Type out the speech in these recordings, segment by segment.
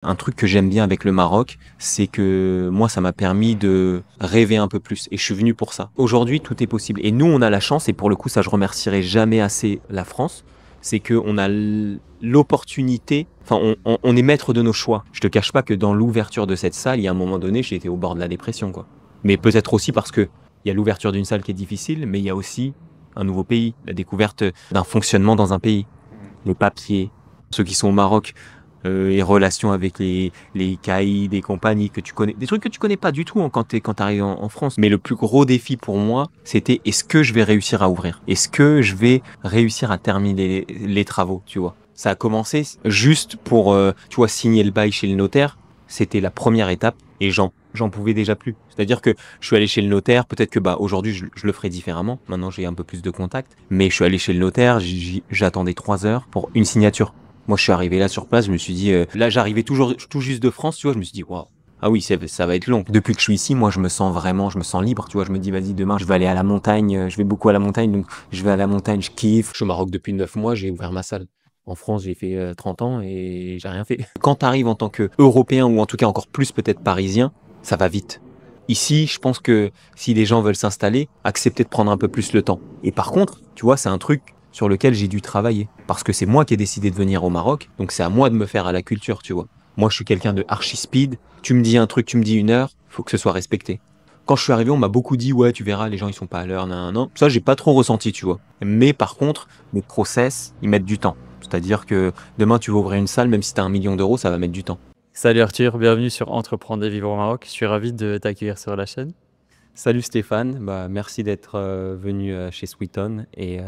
Un truc que j'aime bien avec le Maroc, c'est que moi, ça m'a permis de rêver un peu plus et je suis venu pour ça. Aujourd'hui, tout est possible. Et nous, on a la chance, et pour le coup, ça, je remercierai jamais assez la France, c'est qu'on a l'opportunité, enfin, on est maître de nos choix. Je te cache pas que dans l'ouverture de cette salle, il y a un moment donné, j'ai été au bord de la dépression, quoi. Mais peut-être aussi parce que il y a l'ouverture d'une salle qui est difficile, mais il y a aussi un nouveau pays, la découverte d'un fonctionnement dans un pays. Les papiers, ceux qui sont au Maroc, les relations avec les caïds, des compagnies que tu connais, des trucs que tu connais pas du tout hein, quand t'arrives en France. Mais le plus gros défi pour moi, c'était est-ce que je vais réussir à ouvrir? Est-ce que je vais réussir à terminer les travaux, tu vois? Ça a commencé juste pour, tu vois, signer le bail chez le notaire. C'était la première étape et j'en pouvais déjà plus. C'est-à-dire que je suis allé chez le notaire, peut-être que bah aujourd'hui je le ferai différemment. Maintenant j'ai un peu plus de contact, mais je suis allé chez le notaire, j'attendais 3 heures pour une signature. Moi, je suis arrivé là sur place, je me suis dit, là, j'arrivais toujours tout juste de France, tu vois, je me suis dit, waouh. Ah oui, ça va être long. Depuis que je suis ici, moi, je me sens libre, tu vois. Je me dis, vas-y, demain, je vais aller à la montagne, je vais beaucoup à la montagne, donc je vais à la montagne, je kiffe. Je suis au Maroc depuis 9 mois, j'ai ouvert ma salle. En France, j'ai fait 30 ans et j'ai rien fait. Quand tu arrives en tant qu'Européen ou en tout cas encore plus peut-être Parisien, ça va vite. Ici, je pense que si les gens veulent s'installer, accepter de prendre un peu plus le temps. Et par contre, tu vois, c'est un truc sur lequel j'ai dû travailler. Parce que c'est moi qui ai décidé de venir au Maroc, donc c'est à moi de me faire à la culture, tu vois. Moi, je suis quelqu'un de archi speed. Tu me dis un truc, tu me dis 1 heure, faut que ce soit respecté. Quand je suis arrivé, on m'a beaucoup dit, ouais, tu verras, les gens, ils sont pas à l'heure, nan, nan, nan. Ça, j'ai pas trop ressenti, tu vois. Mais par contre, mes process, ils mettent du temps. C'est-à-dire que demain, tu vas ouvrir une salle, même si t'as 1 million d'euros, ça va mettre du temps. Salut Arthur, bienvenue sur Entreprendre et vivre au Maroc. Je suis ravi de t'accueillir sur la chaîne. Salut Stéphane, bah, merci d'être venu chez Sweeton et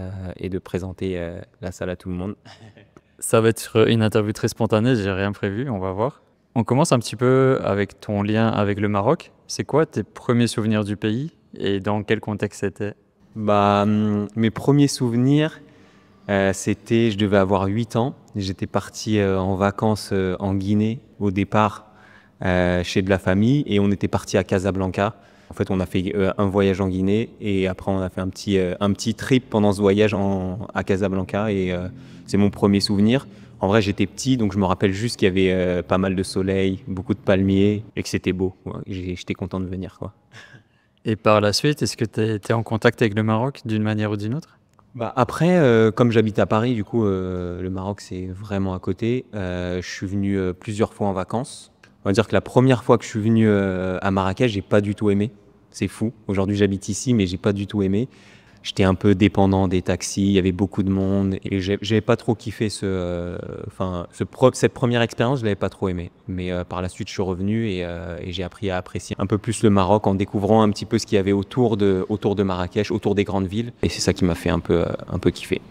de présenter la salle à tout le monde. Ça va être une interview très spontanée, j'ai rien prévu, on va voir. On commence un petit peu avec ton lien avec le Maroc. C'est quoi tes premiers souvenirs du pays et dans quel contexte c'était? Bah, mes premiers souvenirs, c'était, je devais avoir 8 ans. J'étais parti en vacances en Guinée au départ chez de la famille et on était parti à Casablanca. En fait, on a fait un voyage en Guinée et après on a fait un petit trip pendant ce voyage à Casablanca et c'est mon premier souvenir. En vrai, j'étais petit, donc je me rappelle juste qu'il y avait pas mal de soleil, beaucoup de palmiers et que c'était beau. Ouais, j'étais content de venir, quoi. Et par la suite, est-ce que tu étais en contact avec le Maroc d'une manière ou d'une autre? Bah après, comme j'habite à Paris, du coup, le Maroc, c'est vraiment à côté. Je suis venu plusieurs fois en vacances. On va dire que la première fois que je suis venu à Marrakech, j'ai pas du tout aimé. C'est fou. Aujourd'hui, j'habite ici, mais j'ai pas du tout aimé. J'étais un peu dépendant des taxis, il y avait beaucoup de monde et j'avais pas trop kiffé cette première expérience, je l'avais pas trop aimé. Mais par la suite, je suis revenu et j'ai appris à apprécier un peu plus le Maroc en découvrant un petit peu ce qu'il y avait autour de Marrakech, autour des grandes villes. Et c'est ça qui m'a fait un peu kiffer.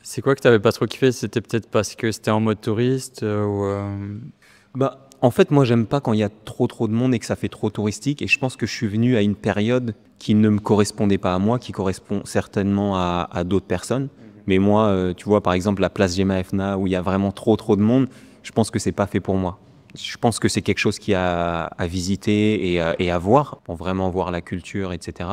C'est quoi que t'avais pas trop kiffé? C'était peut-être parce que c'était en mode touriste Bah, en fait, moi, j'aime pas quand il y a trop de monde et que ça fait trop touristique. Et je pense que je suis venu à une période qui ne me correspondait pas à moi, qui correspond certainement à d'autres personnes. Mais moi, tu vois, par exemple, la place Gemma Efna, où il y a vraiment trop de monde, je pense que c'est pas fait pour moi. Je pense que c'est quelque chose qui a à visiter et à voir, pour vraiment voir la culture, etc.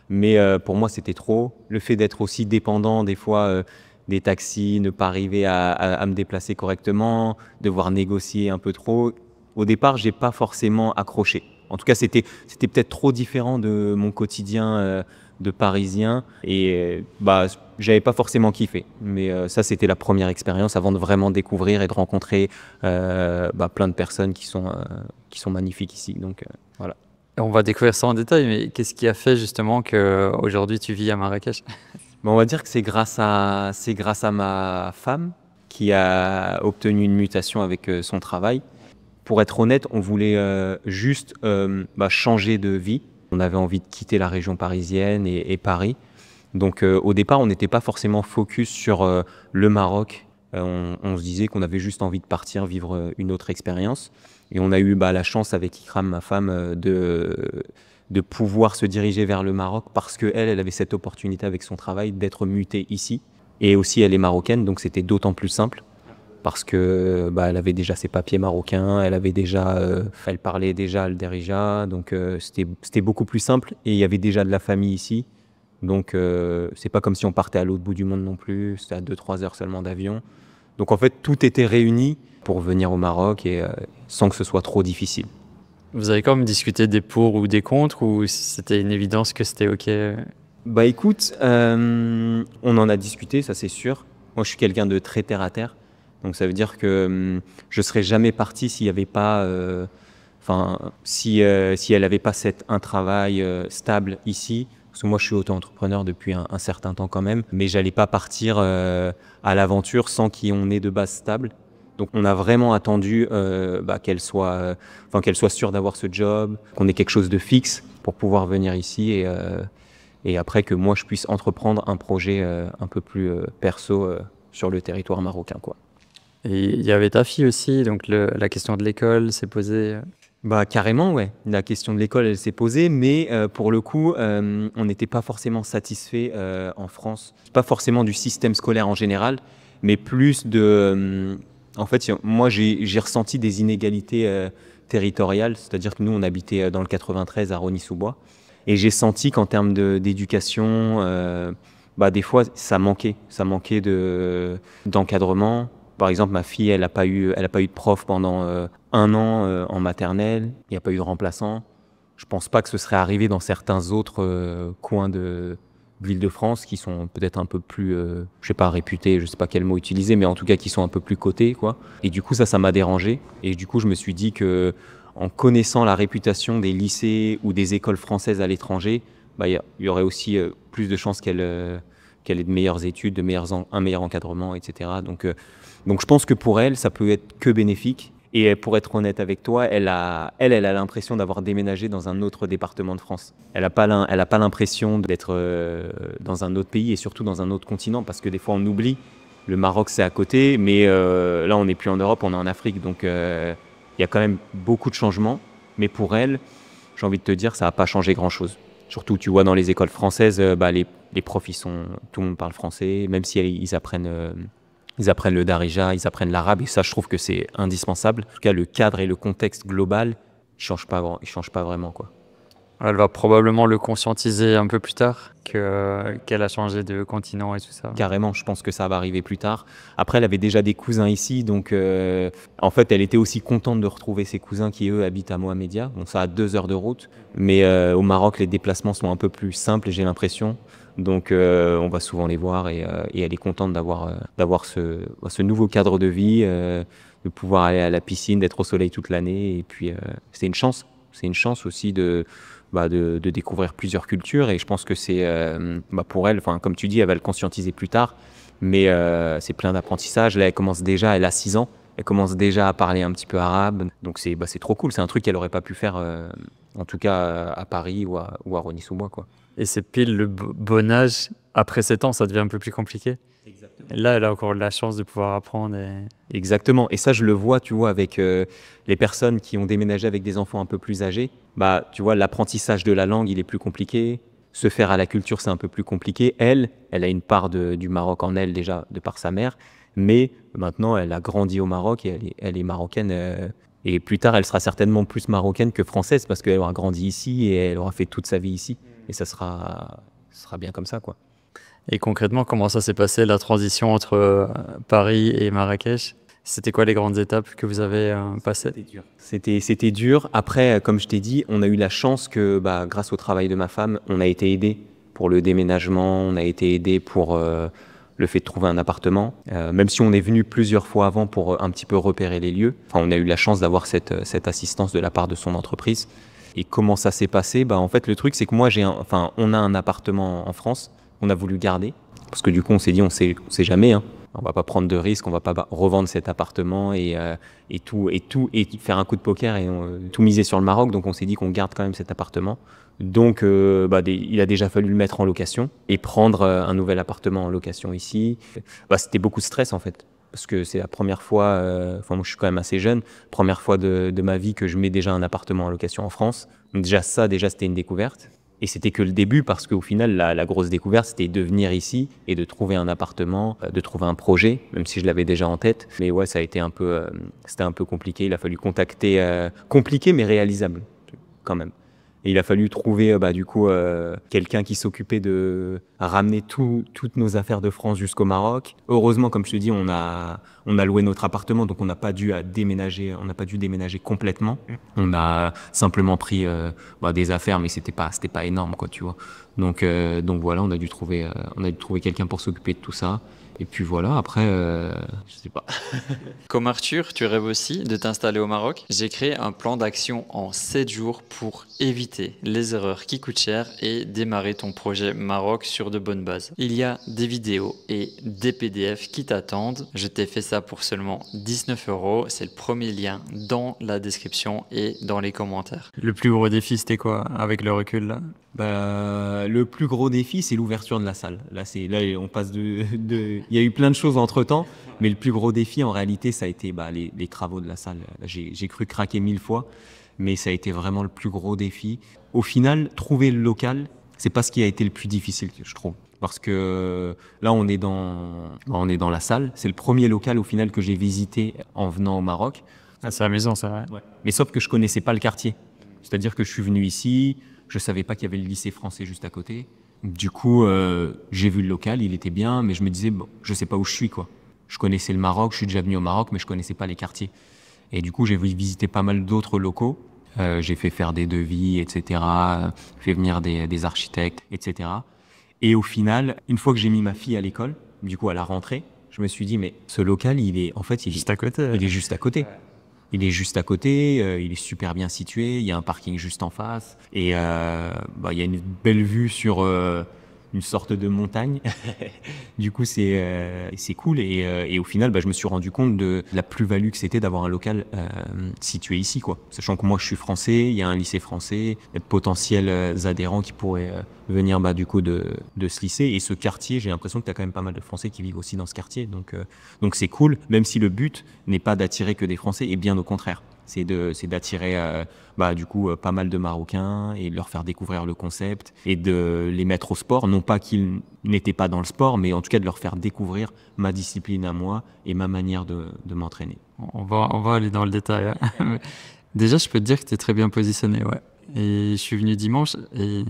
Mais pour moi, c'était trop. Le fait d'être aussi dépendant, des fois, des taxis, ne pas arriver à me déplacer correctement, devoir négocier un peu trop. Au départ, j'ai pas forcément accroché. En tout cas, c'était peut-être trop différent de mon quotidien de Parisien et bah j'avais pas forcément kiffé. Mais ça, c'était la première expérience avant de vraiment découvrir et de rencontrer plein de personnes qui sont magnifiques ici. Donc voilà. on va découvrir ça en détail, mais qu'est-ce qui a fait justement que aujourd'hui tu vis à Marrakech? On va dire que c'est grâce à ma femme qui a obtenu une mutation avec son travail. Pour être honnête, on voulait juste changer de vie. On avait envie de quitter la région parisienne et Paris. Donc au départ, on n'était pas forcément focus sur le Maroc. On se disait qu'on avait juste envie de partir vivre une autre expérience. Et on a eu la chance avec Ikram, ma femme, de pouvoir se diriger vers le Maroc parce qu'elle avait cette opportunité avec son travail d'être mutée ici. Et aussi, elle est marocaine, donc c'était d'autant plus simple parce que elle avait déjà ses papiers marocains, elle parlait déjà le Derija, donc c'était beaucoup plus simple et il y avait déjà de la famille ici. Donc c'est pas comme si on partait à l'autre bout du monde non plus, c'était à 2-3 heures seulement d'avion. Donc en fait tout était réuni pour venir au Maroc et sans que ce soit trop difficile. Vous avez quand même discuté des pour ou des contre, ou c'était une évidence que c'était OK? Bah écoute, on en a discuté, ça c'est sûr. Moi je suis quelqu'un de très terre à terre, donc ça veut dire que je serais jamais parti s'il n'y avait pas, si elle n'avait pas un travail stable ici. Parce que moi je suis auto-entrepreneur depuis un certain temps quand même, mais j'allais pas partir à l'aventure sans qu'on ait de base stable. Donc on a vraiment attendu qu'elle soit sûre d'avoir ce job, qu'on ait quelque chose de fixe pour pouvoir venir ici et après que moi je puisse entreprendre un projet un peu plus perso sur le territoire marocain, quoi. Et il y avait ta fille aussi, donc la question de l'école s'est posée. Bah carrément, ouais. La question de l'école, elle s'est posée, mais pour le coup, on n'était pas forcément satisfait en France. Pas forcément du système scolaire en général, mais plus de... en fait, moi, j'ai ressenti des inégalités territoriales, c'est-à-dire que nous, on habitait dans le 93 à Rosny-sous-Bois, et j'ai senti qu'en termes d'éducation, des fois, ça manquait d'encadrement. Par exemple, ma fille, elle n'a pas eu de prof pendant 1 an en maternelle. Il n'y a pas eu de remplaçant. Je pense pas que ce serait arrivé dans certains autres coins de l'Île-de-France qui sont peut-être un peu plus, je sais pas, réputés, je sais pas quel mot utiliser, mais en tout cas qui sont un peu plus cotés, quoi. Et du coup, ça m'a dérangé. Et du coup, je me suis dit que en connaissant la réputation des lycées ou des écoles françaises à l'étranger, il y aurait aussi plus de chances qu'elle ait de meilleures études, un meilleur encadrement, etc. Donc je pense que pour elle, ça peut être que bénéfique. Et pour être honnête avec toi, elle a l'impression d'avoir déménagé dans un autre département de France. Elle n'a pas l'impression d'être dans un autre pays et surtout dans un autre continent, parce que des fois on oublie. Le Maroc c'est à côté, mais là on n'est plus en Europe, on est en Afrique. Donc il y a quand même beaucoup de changements. Mais pour elle, j'ai envie de te dire, ça n'a pas changé grand-chose. Surtout, tu vois, dans les écoles françaises, les profs, tout le monde parle français, même si ils apprennent le darija, ils apprennent l'arabe, et ça, je trouve que c'est indispensable. En tout cas, le cadre et le contexte global, ils changent pas vraiment, quoi. Elle va probablement le conscientiser un peu plus tard qu'elle a changé de continent et tout ça. Carrément, je pense que ça va arriver plus tard. Après, elle avait déjà des cousins ici, donc en fait, elle était aussi contente de retrouver ses cousins qui, eux, habitent à Mohamedia. Donc ça a 2 heures de route, mais au Maroc, les déplacements sont un peu plus simples, j'ai l'impression. Donc on va souvent les voir et elle est contente d'avoir ce nouveau cadre de vie, de pouvoir aller à la piscine, d'être au soleil toute l'année. Et puis c'est une chance. C'est une chance aussi de découvrir plusieurs cultures. Et je pense que c'est pour elle, comme tu dis, elle va le conscientiser plus tard. Mais c'est plein d'apprentissage. Là, elle a 6 ans. Elle commence déjà à parler un petit peu arabe. Donc c'est trop cool. C'est un truc qu'elle n'aurait pas pu faire, en tout cas à Paris ou à Rosny-sous-Bois, quoi. Et c'est pile le bon âge. Après 7 ans, ça devient un peu plus compliqué. Exactement. Et là, elle a encore la chance de pouvoir apprendre. Exactement. Et ça, je le vois, tu vois, avec les personnes qui ont déménagé avec des enfants un peu plus âgés. Tu vois, l'apprentissage de la langue, il est plus compliqué. Se faire à la culture, c'est un peu plus compliqué. Elle a une part du Maroc en elle déjà, de par sa mère. Mais maintenant, elle a grandi au Maroc et elle est marocaine. Et plus tard, elle sera certainement plus marocaine que française parce qu'elle aura grandi ici et elle aura fait toute sa vie ici. Et ça sera bien comme ça, quoi. Et concrètement, comment ça s'est passé, la transition entre Paris et Marrakech? C'était quoi les grandes étapes que vous avez passées? C'était dur. Après, comme je t'ai dit, on a eu la chance que, grâce au travail de ma femme, on a été aidé pour le déménagement, on a été aidé pour le fait de trouver un appartement. Même si on est venu plusieurs fois avant pour un petit peu repérer les lieux, on a eu la chance d'avoir cette assistance de la part de son entreprise. Et comment ça s'est passé? En fait, le truc, c'est que moi, on a un appartement en France, on a voulu garder, parce que du coup, on s'est dit, on sait jamais, hein. On va pas prendre de risques, on va pas revendre cet appartement et faire un coup de poker et tout miser sur le Maroc. Donc, on s'est dit qu'on garde quand même cet appartement. Donc, il a déjà fallu le mettre en location et prendre un nouvel appartement en location ici. C'était beaucoup de stress, en fait. Parce que c'est la première fois, moi je suis quand même assez jeune, première fois de ma vie que je mets déjà un appartement en location en France. Donc déjà c'était une découverte. Et c'était que le début parce qu'au final, la grosse découverte, c'était de venir ici et de trouver un appartement, de trouver un projet, même si je l'avais déjà en tête. Mais ouais, ça a été c'était un peu compliqué. Il a fallu contacter, compliqué mais réalisable quand même. Et il a fallu trouver du coup quelqu'un qui s'occupait de ramener toutes nos affaires de France jusqu'au Maroc. Heureusement, comme je te dis, on a loué notre appartement, donc on n'a pas dû déménager complètement. On a simplement pris des affaires, mais c'était pas énorme, quoi, tu vois. Donc voilà, on a dû trouver quelqu'un pour s'occuper de tout ça. Et puis voilà, après, je sais pas. Comme Arthur, tu rêves aussi de t'installer au Maroc. J'ai créé un plan d'action en 7 jours pour éviter les erreurs qui coûtent cher et démarrer ton projet Maroc sur de bonnes bases. Il y a des vidéos et des PDF qui t'attendent. Je t'ai fait ça pour seulement 19 euros. C'est le premier lien dans la description et dans les commentaires. Le plus gros défi, c'était quoi avec le recul là? Le plus gros défi, c'est l'ouverture de la salle. Là, on passe il y a eu plein de choses entre-temps, mais le plus gros défi, en réalité, ça a été les travaux de la salle. Là, j'ai cru craquer 1000 fois, mais ça a été vraiment le plus gros défi. Au final, trouver le local, c'est pas ce qui a été le plus difficile, je trouve. Parce que là, on est dans la salle. C'est le premier local, au final, que j'ai visité en venant au Maroc. Ah, c'est amusant ça, ouais. Ouais. Mais sauf que je connaissais pas le quartier. C'est-à-dire que je suis venu ici, je savais pas qu'il y avait le lycée français juste à côté. Du coup, j'ai vu le local, il était bien, mais je me disais, bon, je sais pas où je suis, quoi. Je connaissais le Maroc, je suis déjà venu au Maroc, mais je connaissais pas les quartiers. Et du coup, j'ai visité pas mal d'autres locaux. J'ai fait faire des devis, etc. Fait venir des architectes, etc. Et au final, une fois que j'ai mis ma fille à l'école, du coup à la rentrée, je me suis dit, mais ce local, il est Juste à côté. il est juste à côté. Il est juste à côté, il est super bien situé, il y a un parking juste en face, et il y a une belle vue sur une sorte de montagne. Du coup, c'est cool, et au final, je me suis rendu compte de la plus-value que c'était d'avoir un local situé ici, quoi. Sachant que moi, je suis français, il y a un lycée français, il y a de potentiels adhérents qui pourraient venir du coup de ce lycée, et ce quartier, j'ai l'impression que tu as quand même pas mal de Français qui vivent aussi dans ce quartier, donc c'est cool, même si le but n'est pas d'attirer que des Français, et bien au contraire. C'est d'attirer du coup pas mal de Marocains et de leur faire découvrir le concept et de les mettre au sport. Non pas qu'ils n'étaient pas dans le sport, mais en tout cas de leur faire découvrir ma discipline à moi et ma manière de m'entraîner. On va aller dans le détail, hein. Déjà, je peux te dire que tu es très bien positionné, ouais. Et je suis venu dimanche et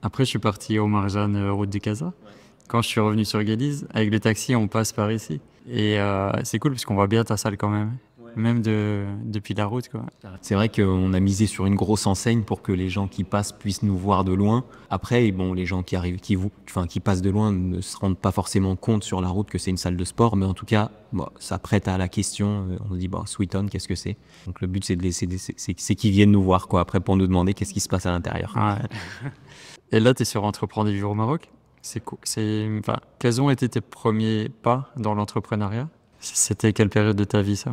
après je suis parti au Marjan, route du Casa. Quand je suis revenu sur Guéliz, avec le taxi, on passe par ici. Et c'est cool parce qu'on voit bien ta salle quand même. Même depuis la route, quoi. C'est vrai qu'on a misé sur une grosse enseigne pour que les gens qui passent puissent nous voir de loin. Après, bon, les gens qui passent de loin ne se rendent pas forcément compte sur la route que c'est une salle de sport, mais en tout cas, ça prête à la question. On se dit, Sweeton, qu'est-ce que c'est? Donc le but, c'est qu'ils viennent nous voir, quoi. Après, pour nous demander qu'est-ce qui se passe à l'intérieur. Ouais. Et là, tu es sur Entreprendre et vivre au Maroc. C'est cool. Quels ont été tes premiers pas dans l'entrepreneuriat? C'était quelle période de ta vie, ça?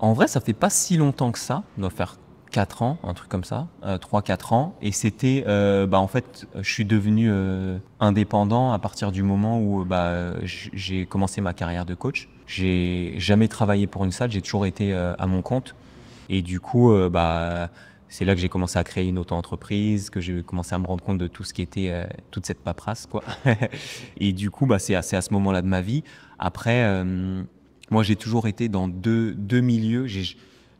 En vrai, ça fait pas si longtemps que ça. Ça doit faire 4 ans, un truc comme ça, 3-4 ans. Et c'était, en fait, je suis devenu indépendant à partir du moment où j'ai commencé ma carrière de coach. J'ai jamais travaillé pour une salle, j'ai toujours été à mon compte. Et du coup, c'est là que j'ai commencé à créer une auto-entreprise, que j'ai commencé à me rendre compte de tout ce qui était toute cette paperasse, quoi. Et du coup, c'est à ce moment-là de ma vie. Après, moi, j'ai toujours été dans deux milieux.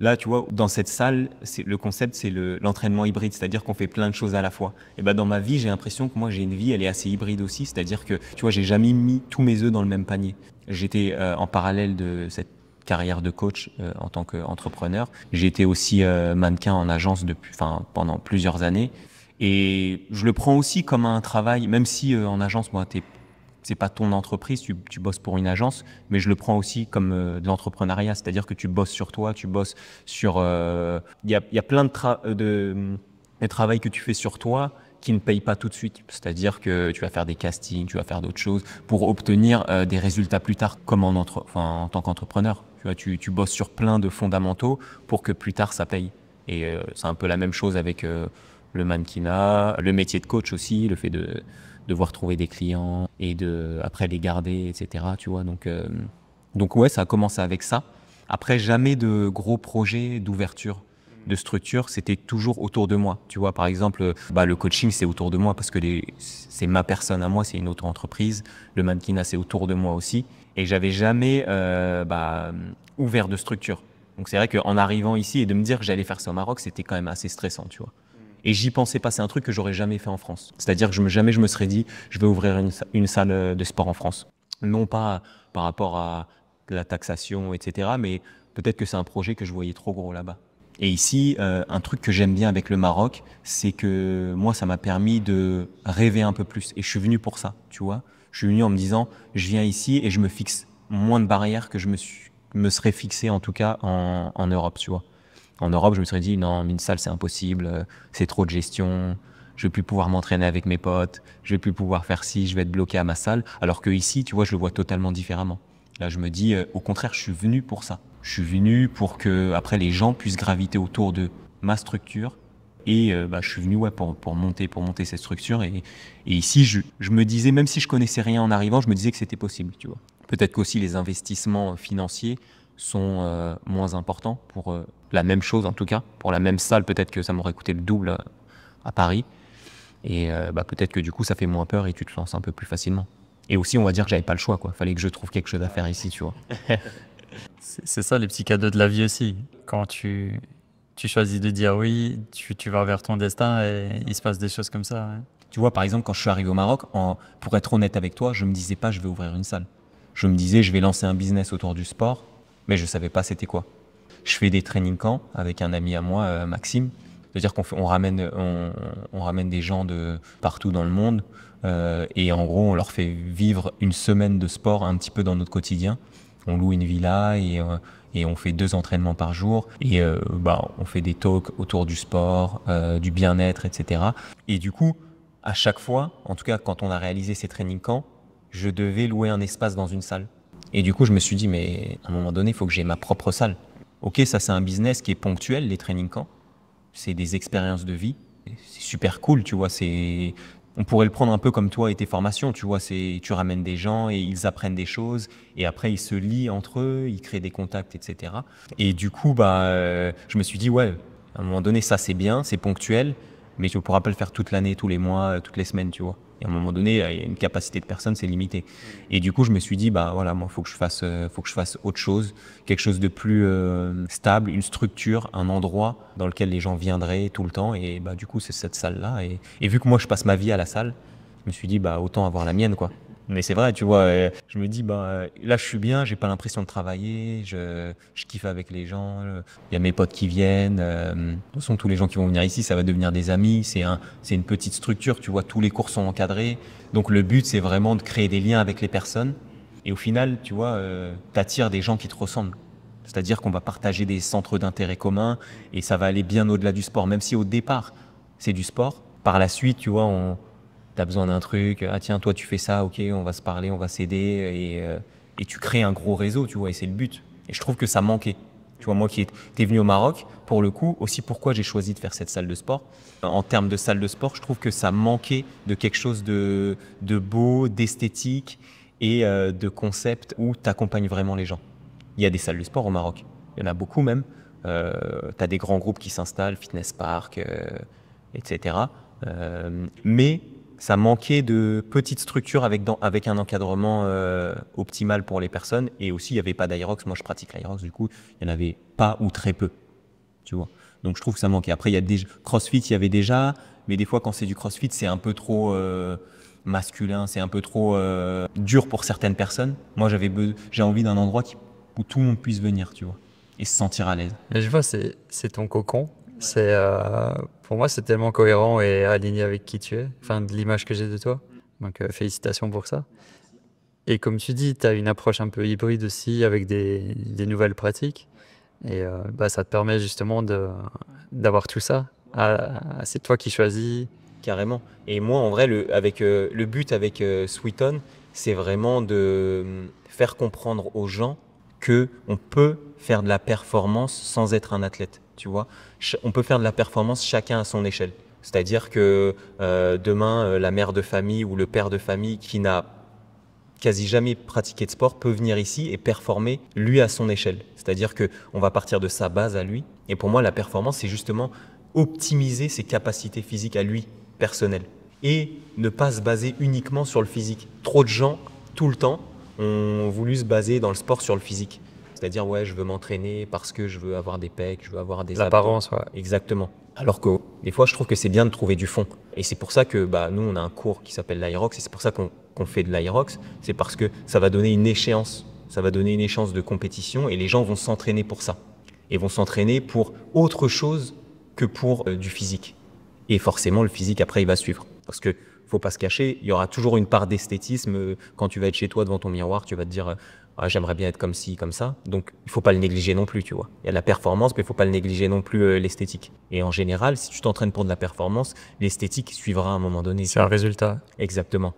Là, tu vois, dans cette salle, le concept, c'est l'entraînement hybride, c'est-à-dire qu'on fait plein de choses à la fois. Et dans ma vie, j'ai l'impression que moi, j'ai une vie, elle est assez hybride aussi, c'est-à-dire que, tu vois, j'ai jamais mis tous mes œufs dans le même panier. J'étais en parallèle de cette carrière de coach en tant qu'entrepreneur. J'ai été aussi mannequin en agence pendant plusieurs années. Et je le prends aussi comme un travail, même si en agence, moi, c'est pas ton entreprise, tu bosses pour une agence, mais je le prends aussi comme de l'entrepreneuriat, c'est-à-dire que tu bosses sur toi, tu bosses sur... Il y a plein de travail que tu fais sur toi qui ne paye pas tout de suite. C'est-à-dire que tu vas faire des castings, tu vas faire d'autres choses pour obtenir des résultats plus tard, comme en tant qu'entrepreneur. Tu vois, tu bosses sur plein de fondamentaux pour que plus tard ça paye. Et c'est un peu la même chose avec le mannequinat, le métier de coach aussi, le fait de devoir trouver des clients et après les garder, etc. Tu vois, donc ouais, ça a commencé avec ça. Après, jamais de gros projets d'ouverture de structure, c'était toujours autour de moi. Tu vois, par exemple, le coaching, c'est autour de moi parce que c'est ma personne à moi, c'est une auto-entreprise. Le mannequinat, c'est autour de moi aussi. Et j'avais jamais ouvert de structure. Donc c'est vrai qu'en arrivant ici et de me dire que j'allais faire ça au Maroc, c'était quand même assez stressant, tu vois. Et j'y pensais pas, c'est un truc que j'aurais jamais fait en France. C'est-à-dire que jamais je me serais dit, je vais ouvrir une salle de sport en France. Non pas par rapport à la taxation, etc., mais peut-être que c'est un projet que je voyais trop gros là-bas. Et ici, un truc que j'aime bien avec le Maroc, c'est que moi, ça m'a permis de rêver un peu plus. Et je suis venu pour ça, tu vois. Je suis venu en me disant, je viens ici et je me fixe moins de barrières que me serais fixé en tout cas en Europe, tu vois. En Europe, je me serais dit, non, mais une salle, c'est impossible, c'est trop de gestion, je vais plus pouvoir m'entraîner avec mes potes, je vais plus pouvoir faire ci, je vais être bloqué à ma salle. Alors que ici, tu vois, je le vois totalement différemment. Là, je me dis, au contraire, je suis venu pour ça. Je suis venu pour que après les gens puissent graviter autour de ma structure. Et je suis venu pour monter cette structure. Et ici, je me disais, même si je connaissais rien en arrivant, je me disais que c'était possible, tu vois. Peut-être qu'aussi les investissements financiers sont moins importants pour la même chose, en tout cas. Pour la même salle, peut-être que ça m'aurait coûté le double à Paris. Et peut-être que du coup, ça fait moins peur et tu te lances un peu plus facilement. Et aussi, on va dire que j'avais pas le choix, quoi. Fallait que je trouve quelque chose à faire ici, tu vois. C'est ça les petits cadeaux de la vie aussi. Quand tu choisis de dire oui, tu vas vers ton destin et il se passe des choses comme ça. Ouais. Tu vois, par exemple, quand je suis arrivé au Maroc, pour être honnête avec toi, je me disais pas je vais ouvrir une salle. Je me disais je vais lancer un business autour du sport, mais je savais pas c'était quoi. Je fais des training camps avec un ami à moi, Maxime. C'est-à-dire on ramène des gens de partout dans le monde et en gros on leur fait vivre une semaine de sport un petit peu dans notre quotidien. On loue une villa et on fait 2 entraînements par jour et on fait des talks autour du sport, du bien-être, etc. Et du coup, à chaque fois, en tout cas quand on a réalisé ces training camps, je devais louer un espace dans une salle. Et du coup, je me suis dit, mais à un moment donné, il faut que j'ai ma propre salle. Ok, ça c'est un business qui est ponctuel, les training camps. C'est des expériences de vie. C'est super cool, tu vois. On pourrait le prendre un peu comme toi et tes formations, tu vois. Tu ramènes des gens et ils apprennent des choses et après ils se lient entre eux, ils créent des contacts, etc. Et du coup, je me suis dit, ouais, à un moment donné, ça c'est bien, c'est ponctuel, mais tu ne pourras pas le faire toute l'année, tous les mois, toutes les semaines, tu vois. Et à un moment donné, il y a une capacité de personnes, c'est limité. Et du coup, je me suis dit, moi, faut que je fasse autre chose, quelque chose de plus stable, une structure, un endroit dans lequel les gens viendraient tout le temps. Et du coup, c'est cette salle-là. Et vu que moi, je passe ma vie à la salle, je me suis dit, autant avoir la mienne, quoi. Mais c'est vrai, tu vois, je me dis, là, je suis bien, j'ai pas l'impression de travailler, je kiffe avec les gens, il y a mes potes qui viennent, de toute façon, tous les gens qui vont venir ici, ça va devenir des amis, c'est une petite structure, tu vois, tous les cours sont encadrés, donc le but, c'est vraiment de créer des liens avec les personnes, et au final, tu vois, t'attires des gens qui te ressemblent. C'est-à-dire qu'on va partager des centres d'intérêt communs, et ça va aller bien au-delà du sport, même si au départ, c'est du sport, par la suite, tu vois, t'as besoin d'un truc, ah tiens, toi tu fais ça, ok, on va se parler, on va s'aider, et tu crées un gros réseau, tu vois, et c'est le but. Et je trouve que ça manquait. Tu vois, moi qui étais venu au Maroc, pour le coup, aussi pourquoi j'ai choisi de faire cette salle de sport. En termes de salle de sport, je trouve que ça manquait de quelque chose de beau, d'esthétique et de concept où tu accompagnes vraiment les gens. Il y a des salles de sport au Maroc, il y en a beaucoup même. Tu as des grands groupes qui s'installent, Fitness Park, etc. Mais ça manquait de petites structures avec un encadrement optimal pour les personnes. Et aussi, il n'y avait pas d'Aerox. Moi, je pratique l'Aerox. Du coup, il n'y en avait pas ou très peu. Tu vois. Donc, je trouve que ça manquait. Après, il y a des CrossFit, il y avait déjà. Mais des fois, quand c'est du CrossFit, c'est un peu trop masculin. C'est un peu trop dur pour certaines personnes. Moi, j'ai envie d'un endroit où tout le monde puisse venir, tu vois. Et se sentir à l'aise. Mais je vois, c'est ton cocon. Pour moi, c'est tellement cohérent et aligné avec qui tu es, enfin de l'image que j'ai de toi. Donc félicitations pour ça. Et comme tu dis, tu as une approche un peu hybride aussi avec des nouvelles pratiques. Et ça te permet justement d'avoir tout ça. C'est toi qui choisis. Carrément. Et moi, en vrai, le but avec Sweeton, c'est vraiment de faire comprendre aux gens qu'on peut faire de la performance sans être un athlète. Tu vois, on peut faire de la performance chacun à son échelle. C'est-à-dire que demain, la mère de famille ou le père de famille qui n'a quasi jamais pratiqué de sport peut venir ici et performer lui à son échelle. C'est-à-dire qu'on va partir de sa base à lui. Et pour moi, la performance, c'est justement optimiser ses capacités physiques à lui, personnelles. Et ne pas se baser uniquement sur le physique. Trop de gens, tout le temps, ont voulu se baser dans le sport sur le physique. C'est-à-dire, ouais, je veux m'entraîner parce que je veux avoir des pecs, je veux avoir des abdos. L'apparence, ouais. Exactement. Alors que des fois, je trouve que c'est bien de trouver du fond. Et c'est pour ça que nous, on a un cours qui s'appelle l'Aerox, et c'est pour ça qu'on fait de l'Aerox. C'est parce que ça va donner une échéance. Ça va donner une échéance de compétition et les gens vont s'entraîner pour ça. Et vont s'entraîner pour autre chose que pour du physique. Et forcément, le physique, après, il va suivre. Parce que faut pas se cacher, il y aura toujours une part d'esthétisme. Quand tu vas être chez toi devant ton miroir, tu vas te dire ah, j'aimerais bien être comme ci, comme ça. Donc, il faut pas le négliger non plus, tu vois. Il y a la performance, mais il faut pas le négliger non plus l'esthétique. Et en général, si tu t'entraînes pour de la performance, l'esthétique suivra à un moment donné. C'est un résultat. Exactement.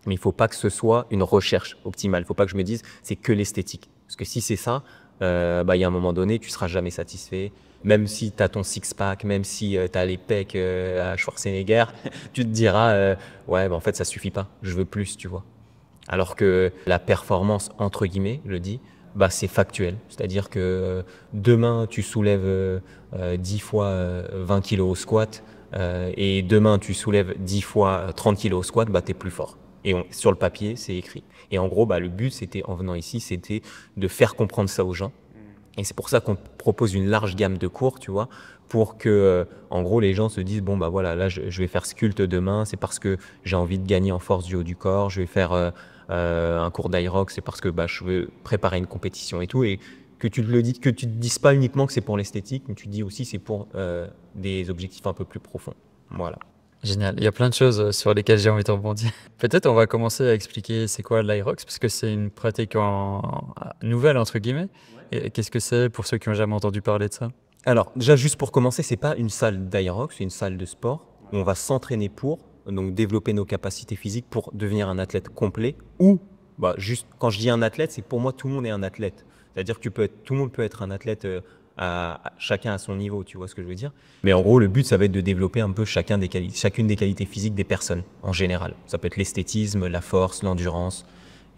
Mais il faut pas que ce soit une recherche optimale. Il faut pas que je me dise c'est que l'esthétique. Parce que si c'est ça, il y a un moment donné, tu seras jamais satisfait. Même si tu as ton six-pack, même si tu as les pecs à Schwarzenegger, tu te diras en fait, ça suffit pas. Je veux plus, tu vois. Alors que la performance, entre guillemets, je le dis, c'est factuel. C'est-à-dire que demain, tu soulèves 10 fois 20 kilos au squat et demain, tu soulèves 10 fois 30 kilos au squat, tu es plus fort. Et sur le papier, c'est écrit. Et en gros, le but, c'était, en venant ici, c'était de faire comprendre ça aux gens. Et c'est pour ça qu'on propose une large gamme de cours, tu vois, pour que, en gros, les gens se disent, là, je vais faire sculpte demain, c'est parce que j'ai envie de gagner en force du haut du corps, je vais faire un cours d'Aerox, c'est parce que je veux préparer une compétition et tout. Et que tu te dises pas uniquement que c'est pour l'esthétique, mais tu te dis aussi c'est pour des objectifs un peu plus profonds. Voilà. Génial. Il y a plein de choses sur lesquelles j'ai envie de rebondir. Peut-être on va commencer à expliquer c'est quoi l'Aerox, parce que c'est une pratique nouvelle, entre guillemets. Et qu'est-ce que c'est pour ceux qui n'ont jamais entendu parler de ça? Alors, déjà, juste pour commencer, c'est pas une salle d'Aerox, c'est une salle de sport où on va s'entraîner donc développer nos capacités physiques pour devenir un athlète complet. Ou, juste quand je dis un athlète, c'est pour moi, tout le monde est un athlète. C'est-à-dire que tout le monde peut être un athlète chacun à son niveau, tu vois ce que je veux dire. Mais en gros, le but, ça va être de développer un peu chacune des qualités physiques des personnes, en général. Ça peut être l'esthétisme, la force, l'endurance,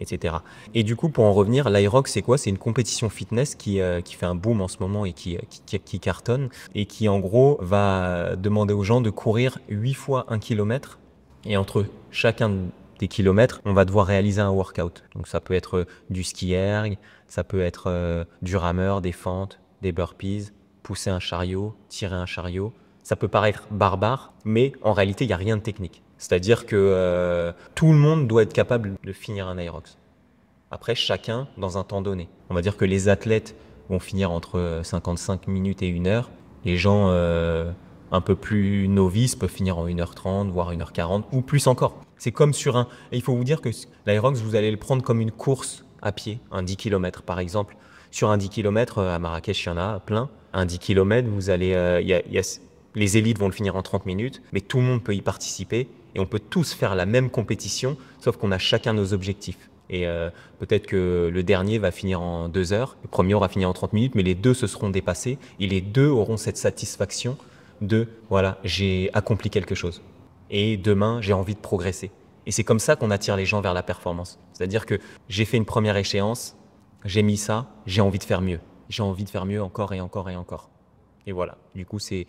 etc. Et du coup, pour en revenir, l'Aerox, c'est quoi? C'est une compétition fitness qui fait un boom en ce moment et qui cartonne, et qui, en gros, va demander aux gens de courir 8 fois 1 km. Et entre chacun des kilomètres, on va devoir réaliser un workout. Donc ça peut être du ski erg, ça peut être du rameur, des fentes, des burpees, pousser un chariot, tirer un chariot. Ça peut paraître barbare, mais en réalité, il n'y a rien de technique. C'est-à-dire que tout le monde doit être capable de finir un Aerox. Après, chacun dans un temps donné. On va dire que les athlètes vont finir entre 55 minutes et 1 heure. Les gens un peu plus novices peuvent finir en 1h30, voire 1h40, ou plus encore. C'est comme et il faut vous dire que l'Aerox, vous allez le prendre comme une course à pied, un 10 km par exemple. Sur un 10 km, à Marrakech, il y en a plein. Un 10 km, vous allez, les élites vont le finir en 30 minutes, mais tout le monde peut y participer et on peut tous faire la même compétition, sauf qu'on a chacun nos objectifs. Et peut-être que le dernier va finir en 2 heures, le premier aura fini en 30 minutes, mais les deux se seront dépassés et les deux auront cette satisfaction de voilà, j'ai accompli quelque chose. Et demain, j'ai envie de progresser. Et c'est comme ça qu'on attire les gens vers la performance. C'est-à-dire que j'ai fait une première échéance, j'ai mis ça, j'ai envie de faire mieux. J'ai envie de faire mieux encore et encore et encore. Et voilà, du coup, c'est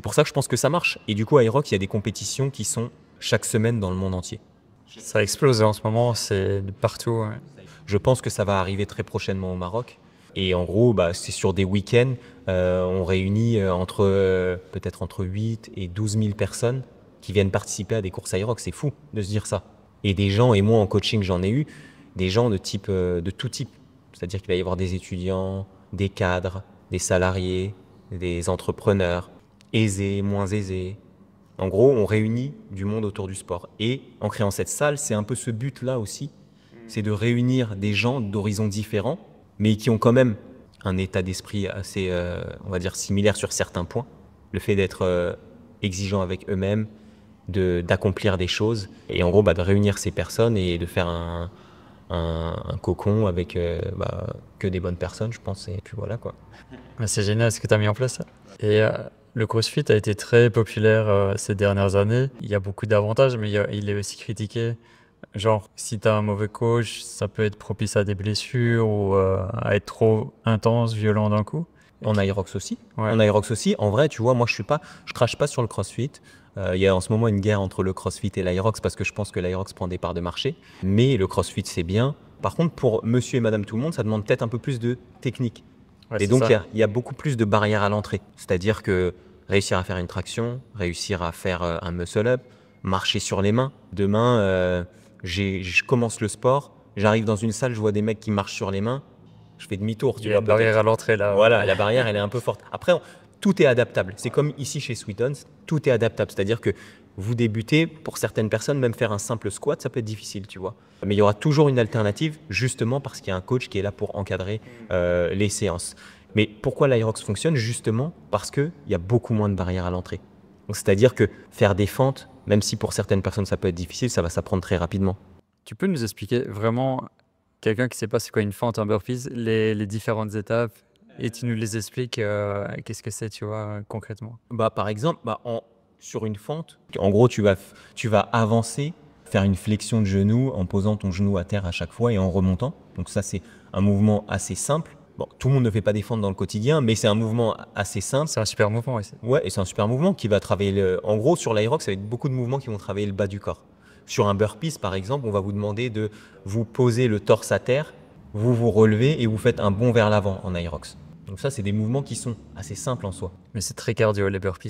pour ça que je pense que ça marche. Et du coup, à Aerox, il y a des compétitions qui sont chaque semaine dans le monde entier. Ça explose en ce moment, c'est de partout. Ouais. Je pense que ça va arriver très prochainement au Maroc. Et en gros, c'est sur des week-ends, on réunit peut-être entre 8 et 12 000 personnes qui viennent participer à des courses Aerox. C'est fou de se dire ça. Et des gens, et moi en coaching, j'en ai eu, des gens de tout type. C'est-à-dire qu'il va y avoir des étudiants, des cadres, des salariés, des entrepreneurs, aisés, moins aisés. En gros, on réunit du monde autour du sport. Et en créant cette salle, c'est un peu ce but-là aussi, c'est de réunir des gens d'horizons différents, mais qui ont quand même un état d'esprit assez, on va dire, similaire sur certains points. Le fait d'être exigeant avec eux-mêmes, d'accomplir des choses, et en gros, de réunir ces personnes et de faire un cocon avec que des bonnes personnes, je pense, et puis voilà quoi. C'est génial ce que tu as mis en place. Et le CrossFit a été très populaire ces dernières années. Il y a beaucoup d'avantages, mais il est aussi critiqué. Genre, si tu as un mauvais coach, ça peut être propice à des blessures ou à être trop intense, violent d'un coup. En Aerox aussi. Ouais. En Aerox aussi. En vrai, tu vois, moi, je crache pas sur le CrossFit. Il y a en ce moment une guerre entre le CrossFit et l'Aerox parce que je pense que l'Aerox prend des parts de marché. Mais le CrossFit, c'est bien. Par contre, pour monsieur et madame tout le monde, ça demande peut-être un peu plus de technique. Ouais, et donc, il y a beaucoup plus de barrières à l'entrée. C'est-à-dire que réussir à faire une traction, réussir à faire un muscle-up, marcher sur les mains. Demain, je commence le sport, j'arrive dans une salle, je vois des mecs qui marchent sur les mains, je fais demi-tour. Il y a une barrière à l'entrée là. Voilà, la barrière, elle est un peu forte. Après, tout est adaptable. C'est comme ici chez Sweetons, tout est adaptable. C'est-à-dire que vous débutez, pour certaines personnes, même faire un simple squat, ça peut être difficile, tu vois. Mais il y aura toujours une alternative, justement parce qu'il y a un coach qui est là pour encadrer les séances. Mais pourquoi l'Aerox fonctionne? Justement parce qu'il y a beaucoup moins de barrières à l'entrée. Donc, c'est-à-dire que faire des fentes, même si pour certaines personnes ça peut être difficile, ça va s'apprendre très rapidement. Tu peux nous expliquer vraiment, quelqu'un qui ne sait pas c'est quoi une fente, un burpees, les différentes étapes, et tu nous les expliques qu'est-ce que c'est, tu vois, concrètement. Par exemple, sur une fente, en gros, tu vas avancer, faire une flexion de genou en posant ton genou à terre à chaque fois et en remontant. Donc ça, c'est un mouvement assez simple. Bon, tout le monde ne fait pas des fentes dans le quotidien, mais c'est un mouvement assez simple. C'est un super mouvement aussi. Ouais, et c'est un super mouvement qui va travailler en gros, sur l'Aerox, ça va être beaucoup de mouvements qui vont travailler le bas du corps. Sur un burpees, par exemple, on va vous demander de vous poser le torse à terre, vous vous relevez et vous faites un bond vers l'avant en Aerox. Donc ça, c'est des mouvements qui sont assez simples en soi. Mais c'est très cardio, les burpees.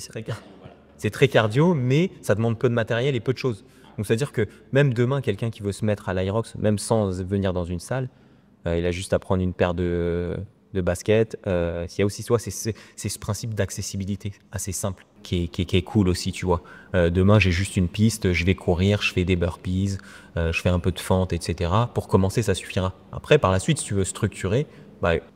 C'est très cardio, mais ça demande peu de matériel et peu de choses. Donc c'est-à-dire que même demain, quelqu'un qui veut se mettre à l'Aerox, même sans venir dans une salle, il a juste à prendre une paire de baskets. Il y a aussi c'est ce principe d'accessibilité assez simple qui est cool aussi, tu vois. Demain, j'ai juste une piste, je vais courir, je fais des burpees, je fais un peu de fente, etc. Pour commencer, ça suffira. Après, par la suite, si tu veux structurer,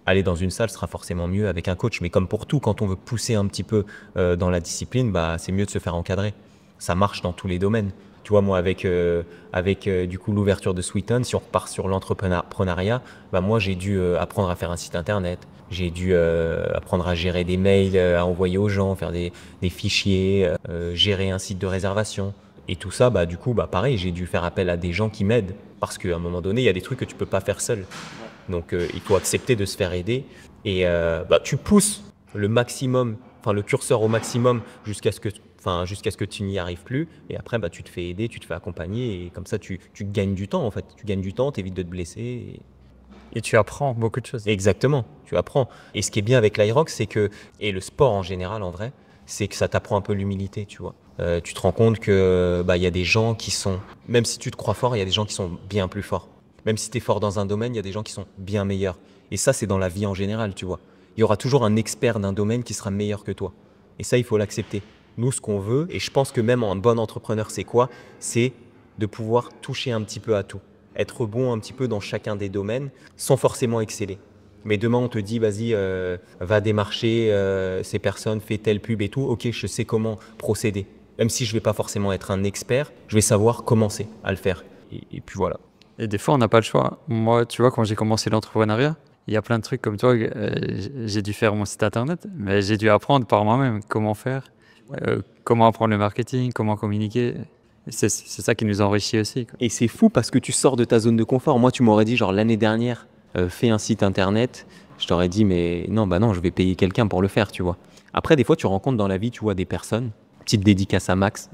aller dans une salle sera forcément mieux avec un coach. Mais comme pour tout, quand on veut pousser un petit peu dans la discipline, c'est mieux de se faire encadrer. Ça marche dans tous les domaines. Tu vois, moi, avec du coup l'ouverture de Sweetons, si on repart sur l'entrepreneuriat, moi, j'ai dû apprendre à faire un site internet. J'ai dû apprendre à gérer des mails, à envoyer aux gens, faire des fichiers, gérer un site de réservation. Et tout ça, du coup, pareil, j'ai dû faire appel à des gens qui m'aident. Parce qu'à un moment donné, il y a des trucs que tu peux pas faire seul. Donc, il faut accepter de se faire aider. Et tu pousses le maximum, le curseur au maximum jusqu'à ce que tu n'y arrives plus. Et après, tu te fais aider, tu te fais accompagner. Et comme ça, tu gagnes du temps, en fait. Tu gagnes du temps, tu évites de te blesser. Et tu apprends beaucoup de choses. Exactement, tu apprends. Et ce qui est bien avec l'Aerox, c'est que, et le sport en général, en vrai, c'est que ça t'apprend un peu l'humilité, tu vois. Tu te rends compte que y a des gens qui sont, même si tu te crois fort, il y a des gens qui sont bien plus forts. Même si tu es fort dans un domaine, il y a des gens qui sont bien meilleurs. Et ça, c'est dans la vie en général, tu vois. Il y aura toujours un expert d'un domaine qui sera meilleur que toi. Et ça, il faut l'accepter. Nous, ce qu'on veut, et je pense que même un bon entrepreneur, c'est quoi? C'est de pouvoir toucher un petit peu à tout. Être bon un petit peu dans chacun des domaines, sans forcément exceller. Mais demain, on te dit, vas-y, va démarcher ces personnes, fais telle pub et tout. Ok, je sais comment procéder. Même si je ne vais pas forcément être un expert, je vais savoir commencer à le faire. Et puis voilà. Et des fois, on n'a pas le choix. Moi, tu vois, quand j'ai commencé l'entrepreneuriat, il y a plein de trucs comme toi. J'ai dû faire mon site internet, mais j'ai dû apprendre par moi-même comment faire, comment apprendre le marketing, comment communiquer. C'est ça qui nous enrichit aussi, quoi. Et c'est fou parce que tu sors de ta zone de confort. Moi, tu m'aurais dit, genre l'année dernière, fais un site internet. Je t'aurais dit, mais non, non, je vais payer quelqu'un pour le faire, tu vois. Après, des fois, tu rencontres dans la vie, tu vois, des personnes. Petite dédicace à Max,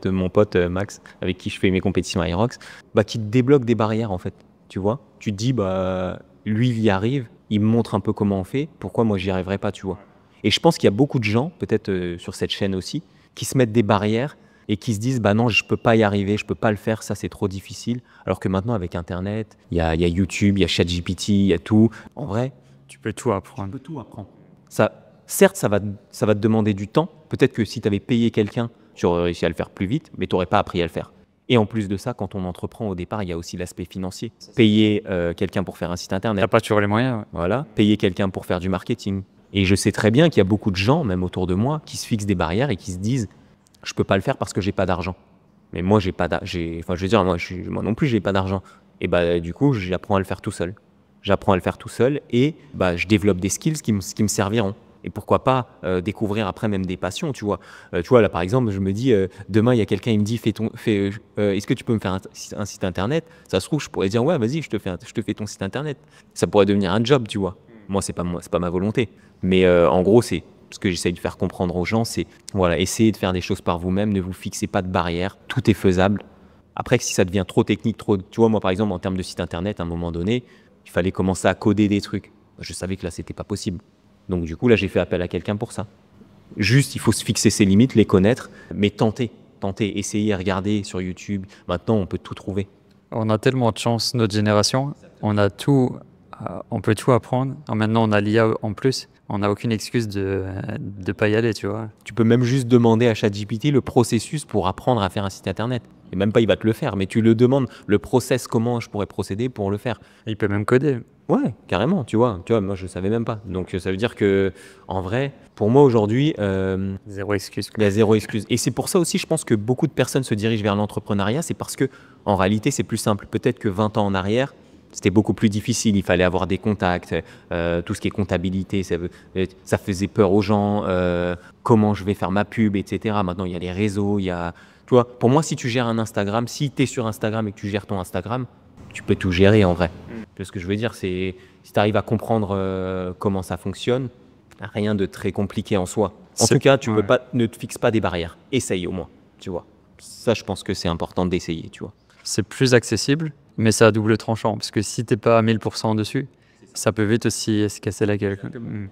mon pote Max, avec qui je fais mes compétitions à Aerox, qui te débloque des barrières, en fait, tu vois. Tu te dis, lui, il y arrive, il me montre un peu comment on fait, pourquoi moi, j'y arriverai pas, tu vois. Et je pense qu'il y a beaucoup de gens, peut-être sur cette chaîne aussi, qui se mettent des barrières et qui se disent, non, je peux pas y arriver, je peux pas le faire, ça, c'est trop difficile. Alors que maintenant, avec Internet, il y a YouTube, il y a ChatGPT, il y a tout. En vrai, tu peux tout apprendre. Tu peux tout apprendre. Certes, ça va te demander du temps. Peut-être que si tu avais payé quelqu'un, tu aurais réussi à le faire plus vite, mais tu n'aurais pas appris à le faire. Et en plus de ça, quand on entreprend au départ, il y a aussi l'aspect financier. Payer quelqu'un pour faire un site internet. Tu n'as pas toujours les moyens. Ouais. Voilà. Payer quelqu'un pour faire du marketing. Et je sais très bien qu'il y a beaucoup de gens, même autour de moi, qui se fixent des barrières et qui se disent « je ne peux pas le faire parce que je n'ai pas d'argent ». Mais moi, moi non plus, je n'ai pas d'argent. Et du coup, j'apprends à le faire tout seul. Et je développe des skills qui me serviront. Et pourquoi pas découvrir après même des passions, tu vois. Là, par exemple, je me dis, demain, il y a quelqu'un, il me dit, est-ce que tu peux me faire un site internet? Ça se trouve, je pourrais dire, ouais, vas-y, je te fais ton site internet. Ça pourrait devenir un job, tu vois. Moi, c'est pas ma volonté. Mais en gros, c'est ce que j'essaye de faire comprendre aux gens, c'est, voilà, essayez de faire des choses par vous-même, ne vous fixez pas de barrières, tout est faisable. Après, si ça devient trop technique, tu vois, moi, par exemple, en termes de site internet, à un moment donné, il fallait commencer à coder des trucs. Je savais que là, c'était pas possible. Donc du coup, là, j'ai fait appel à quelqu'un pour ça. Juste, il faut se fixer ses limites, les connaître, mais tenter, essayer, regarder sur YouTube. Maintenant, on peut tout trouver. On a tellement de chance, notre génération. On a tout, on peut tout apprendre. Maintenant, on a l'IA en plus. On n'a aucune excuse de pas y aller, tu vois. Tu peux même juste demander à ChatGPT le processus pour apprendre à faire un site internet. Et même pas, il va te le faire, mais tu le demandes, le process, comment je pourrais procéder pour le faire. Il peut même coder. Ouais, carrément, tu vois, moi je savais même pas. Donc ça veut dire que, en vrai, pour moi aujourd'hui, Zéro excuse. il y a zéro excuse. Et c'est pour ça aussi, je pense que beaucoup de personnes se dirigent vers l'entrepreneuriat, c'est parce que, en réalité, c'est plus simple. Peut-être que 20 ans en arrière, c'était beaucoup plus difficile. Il fallait avoir des contacts, tout ce qui est comptabilité, ça faisait peur aux gens. Comment je vais faire ma pub, etc. Maintenant, il y a les réseaux, il y a, tu vois. Pour moi, si tu gères un Instagram, si tu es sur Instagram et que tu gères ton Instagram, tu peux tout gérer en vrai. Ce que je veux dire, c'est si tu arrives à comprendre comment ça fonctionne, rien de très compliqué en soi. En tout cas, ne te fixe pas des barrières. Essaye au moins, tu vois. Ça, je pense que c'est important d'essayer, tu vois. C'est plus accessible, mais c'est à double tranchant. Parce que si t'es pas à 1000% dessus, ça peut vite aussi se casser la gueule.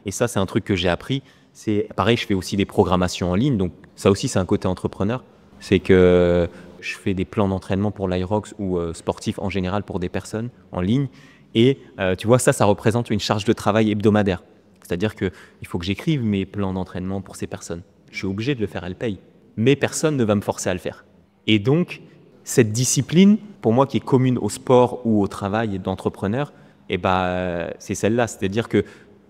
Et ça, c'est un truc que j'ai appris. C'est pareil, je fais aussi des programmations en ligne. Donc ça aussi, c'est un côté entrepreneur. C'est que je fais des plans d'entraînement pour l'Irox ou sportifs en général pour des personnes en ligne. Et tu vois, ça représente une charge de travail hebdomadaire. C'est-à-dire qu'il faut que j'écrive mes plans d'entraînement pour ces personnes. Je suis obligé de le faire, elles payent. Mais personne ne va me forcer à le faire. Et donc, cette discipline, pour moi, qui est commune au sport ou au travail d'entrepreneur, c'est celle-là. C'est-à-dire que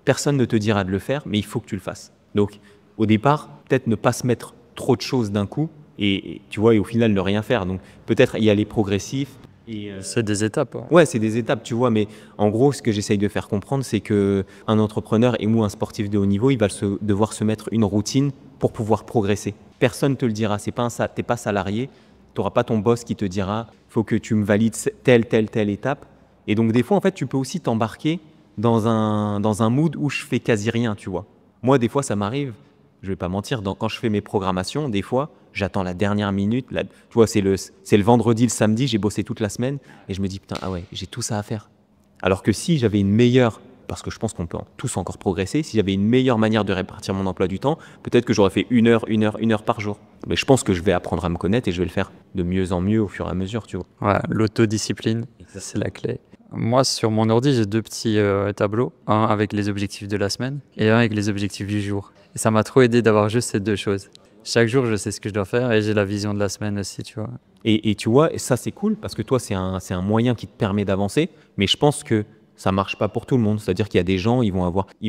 personne ne te dira de le faire, mais il faut que tu le fasses. Donc, au départ, peut-être ne pas se mettre trop de choses d'un coup et tu vois, et au final, ne rien faire. Donc, peut-être y aller progressif. C'est des étapes. Hein. Ouais, c'est des étapes, tu vois, mais en gros, ce que j'essaye de faire comprendre, c'est qu'un entrepreneur ou un sportif de haut niveau, il va devoir se mettre une routine pour pouvoir progresser. Personne ne te le dira, t'es pas salarié, tu n'auras pas ton boss qui te dira « faut que tu me valides telle étape ». Et donc, des fois, en fait, tu peux aussi t'embarquer dans un mood où je fais quasi rien, tu vois. Moi, des fois, ça m'arrive, je vais pas mentir, quand je fais mes programmations, des fois, j'attends la dernière minute. Tu vois, c'est le vendredi, le samedi, j'ai bossé toute la semaine et je me dis, putain, ah ouais, j'ai tout ça à faire. Alors que si j'avais une meilleure, parce que je pense qu'on peut tous encore progresser, si j'avais une meilleure manière de répartir mon emploi du temps, peut-être que j'aurais fait une heure par jour. Mais je pense que je vais apprendre à me connaître et je vais le faire de mieux en mieux au fur et à mesure, tu vois. Ouais, l'autodiscipline, c'est la clé. Moi, sur mon ordi, j'ai 2 petits tableaux, un avec les objectifs de la semaine et un avec les objectifs du jour. Et ça m'a trop aidé d'avoir juste ces 2 choses. Chaque jour, je sais ce que je dois faire et j'ai la vision de la semaine aussi, tu vois. Et tu vois, et ça c'est cool parce que toi, c'est un moyen qui te permet d'avancer, mais je pense que ça marche pas pour tout le monde. C'est-à-dire qu'il y a des gens, il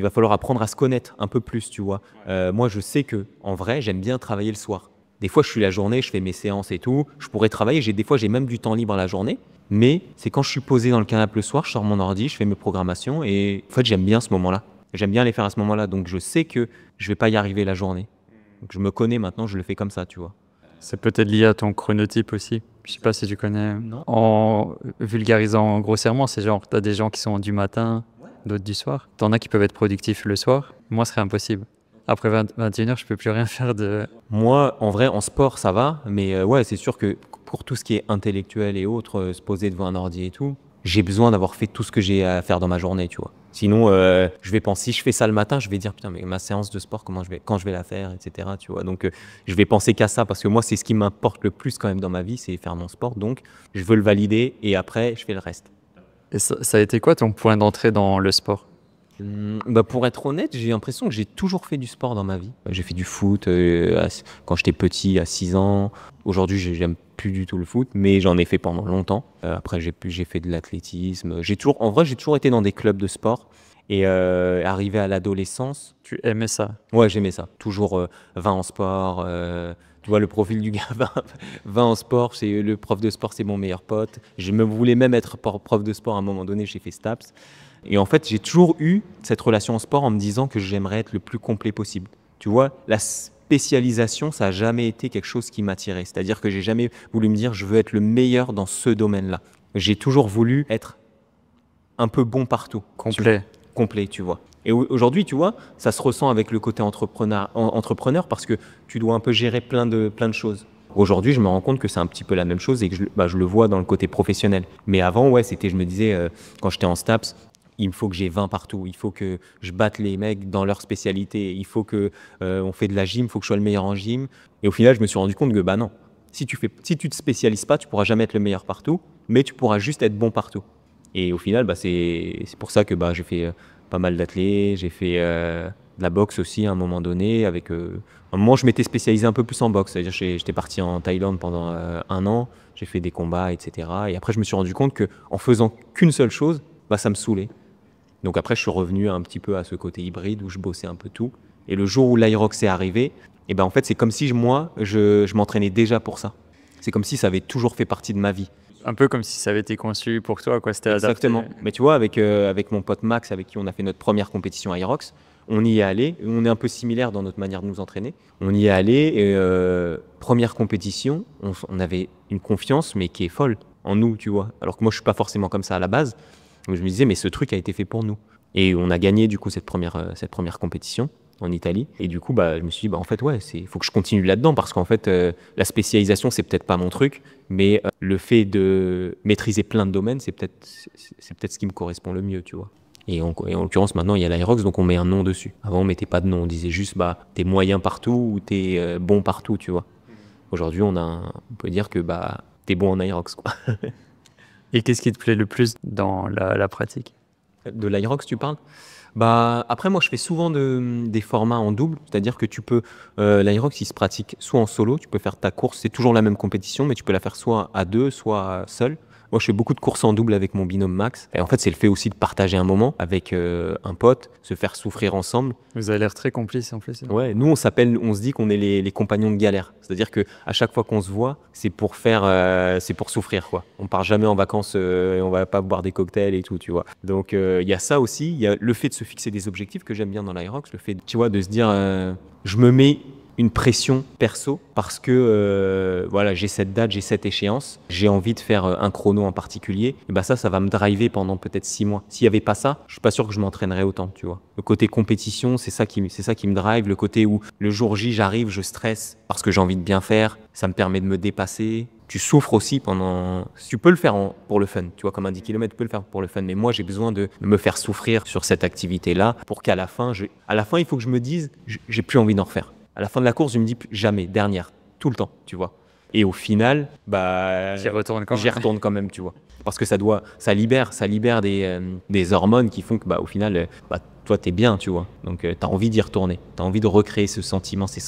va falloir apprendre à se connaître un peu plus, tu vois. Moi, je sais que en vrai, j'aime bien travailler le soir. Des fois, je suis la journée, je fais mes séances et tout. Je pourrais travailler. Des fois, j'ai même du temps libre la journée. Mais c'est quand je suis posé dans le canapé le soir, je sors mon ordi, je fais mes programmations et en fait, j'aime bien ce moment-là. J'aime bien les faire à ce moment-là. Donc, je sais que je vais pas y arriver la journée. Donc, je me connais maintenant, je le fais comme ça, tu vois. C'est peut-être lié à ton chronotype aussi. Je sais pas si tu connais. Non. En vulgarisant grossièrement, c'est genre, tu as des gens qui sont du matin, d'autres du soir. T'en as qui peuvent être productifs le soir. Moi, ce serait impossible. Après 21h, je peux plus rien faire de... Moi, en vrai, en sport, ça va. Mais ouais, c'est sûr que pour tout ce qui est intellectuel et autres, se poser devant un ordi et tout, j'ai besoin d'avoir fait tout ce que j'ai à faire dans ma journée, tu vois. Sinon, je vais penser, si je fais ça le matin, je vais dire, putain, mais ma séance de sport, quand je vais la faire, etc. Tu vois. Donc, je vais penser qu'à ça, parce que moi, c'est ce qui m'importe le plus quand même dans ma vie, c'est faire mon sport. Donc, je veux le valider et après, je fais le reste. Et ça a été quoi ton point d'entrée dans le sport ? Pour être honnête, j'ai l'impression que j'ai toujours fait du sport dans ma vie. J'ai fait du foot quand j'étais petit, à 6 ans. Aujourd'hui, j'aime plus du tout le foot, mais j'en ai fait pendant longtemps. Après, j'ai fait de l'athlétisme. En vrai, j'ai toujours été dans des clubs de sport. Et arrivé à l'adolescence... Tu aimais ça ? Ouais, j'aimais ça. Toujours 20 en sport. Tu vois, le profil du gars, 20 en sport, le prof de sport, c'est mon meilleur pote. Je me voulais même être prof de sport à un moment donné, j'ai fait STAPS. Et en fait, j'ai toujours eu cette relation au sport en me disant que j'aimerais être le plus complet possible. Tu vois, la spécialisation, ça n'a jamais été quelque chose qui m'attirait. C'est-à-dire que j'ai jamais voulu me dire je veux être le meilleur dans ce domaine-là. J'ai toujours voulu être un peu bon partout. Complet, tu vois. Et aujourd'hui, tu vois, ça se ressent avec le côté entrepreneur parce que tu dois un peu gérer plein de choses. Aujourd'hui, je me rends compte que c'est un petit peu la même chose et que je le vois dans le côté professionnel. Mais avant, ouais, je me disais, quand j'étais en STAPS, il me faut que j'ai 20 partout. Il faut que je batte les mecs dans leur spécialité. Il faut que on fait de la gym, il faut que je sois le meilleur en gym. Et au final, je me suis rendu compte que bah non. Si tu te spécialises pas, tu pourras jamais être le meilleur partout, mais tu pourras juste être bon partout. Et au final, bah, c'est pour ça que bah, j'ai fait pas mal d'athlètes, j'ai fait de la boxe aussi à un moment donné. À un moment, je m'étais spécialisé un peu plus en boxe. C'est-à-dire j'étais parti en Thaïlande pendant 1 an, j'ai fait des combats, etc. Et après, je me suis rendu compte qu'en faisant qu'une seule chose, bah, ça me saoulait. Donc après, je suis revenu un petit peu à ce côté hybride où je bossais un peu tout. Et le jour où l'Aerox est arrivé, et ben en fait, c'est comme si je m'entraînais déjà pour ça. C'est comme si ça avait toujours fait partie de ma vie. Un peu comme si ça avait été conçu pour toi, quoi. C'était adapté. Exactement. Mais tu vois, avec mon pote Max, avec qui on a fait notre première compétition Aerox, on y est allé. On est un peu similaire dans notre manière de nous entraîner. On y est allé et première compétition, on avait une confiance, mais qui est folle en nous, tu vois. Alors que moi, je suis pas forcément comme ça à la base. Donc je me disais, mais ce truc a été fait pour nous. Et on a gagné du coup cette première compétition en Italie. Et du coup, bah, je me suis dit, bah, en fait, ouais, faut que je continue là-dedans parce qu'en fait, la spécialisation, c'est peut-être pas mon truc, mais le fait de maîtriser plein de domaines, c'est peut-être ce qui me correspond le mieux, tu vois. Et en l'occurrence, maintenant, il y a l'Aerox, donc on met un nom dessus. Avant, on mettait pas de nom. On disait juste, bah, t'es moyen partout ou t'es bon partout, tu vois. Aujourd'hui, on peut dire que bah, t'es bon en Aerox, quoi. Et qu'est-ce qui te plaît le plus dans la pratique? De l'Aerox, tu parles? Bah, après, moi, je fais souvent des formats en double, c'est-à-dire que l'Aerox, il se pratique soit en solo, tu peux faire ta course, c'est toujours la même compétition, mais tu peux la faire soit à deux, soit seul. Moi, je fais beaucoup de courses en double avec mon binôme Max. Et en fait, c'est le fait aussi de partager un moment avec un pote, se faire souffrir ensemble. Vous avez l'air très complices en plus. Ouais, nous, on se dit qu'on est les compagnons de galère. C'est-à-dire que à chaque fois qu'on se voit, c'est pour souffrir, quoi. On part jamais en vacances et on va pas boire des cocktails et tout, tu vois. Donc, il y a ça aussi. Il y a le fait de se fixer des objectifs que j'aime bien dans l'Aerox. Le fait, tu vois, de se dire, je me mets une pression perso parce que voilà, j'ai cette date, j'ai cette échéance, j'ai envie de faire un chrono en particulier, et bah ça va me driver pendant peut-être 6 mois. S'il n'y avait pas ça, je suis pas sûr que je m'entraînerais autant, tu vois. Le côté compétition, c'est ça qui me drive, le côté où le jour J, j'arrive, je stresse parce que j'ai envie de bien faire, ça me permet de me dépasser. Tu souffres aussi pendant... Tu peux le faire pour le fun, tu vois, comme un 10 km, tu peux le faire pour le fun, mais moi, j'ai besoin de me faire souffrir sur cette activité-là pour qu'à la fin, il faut que je me dise, j'ai plus envie d'en refaire. À la fin de la course, je me dis jamais, dernière, tout le temps, tu vois. Et au final, bah, j'y retourne quand même, tu vois. Parce que ça libère des hormones qui font que, bah, au final, bah, toi, t'es bien, tu vois. Donc, t'as envie d'y retourner. T'as envie de recréer ce sentiment, ces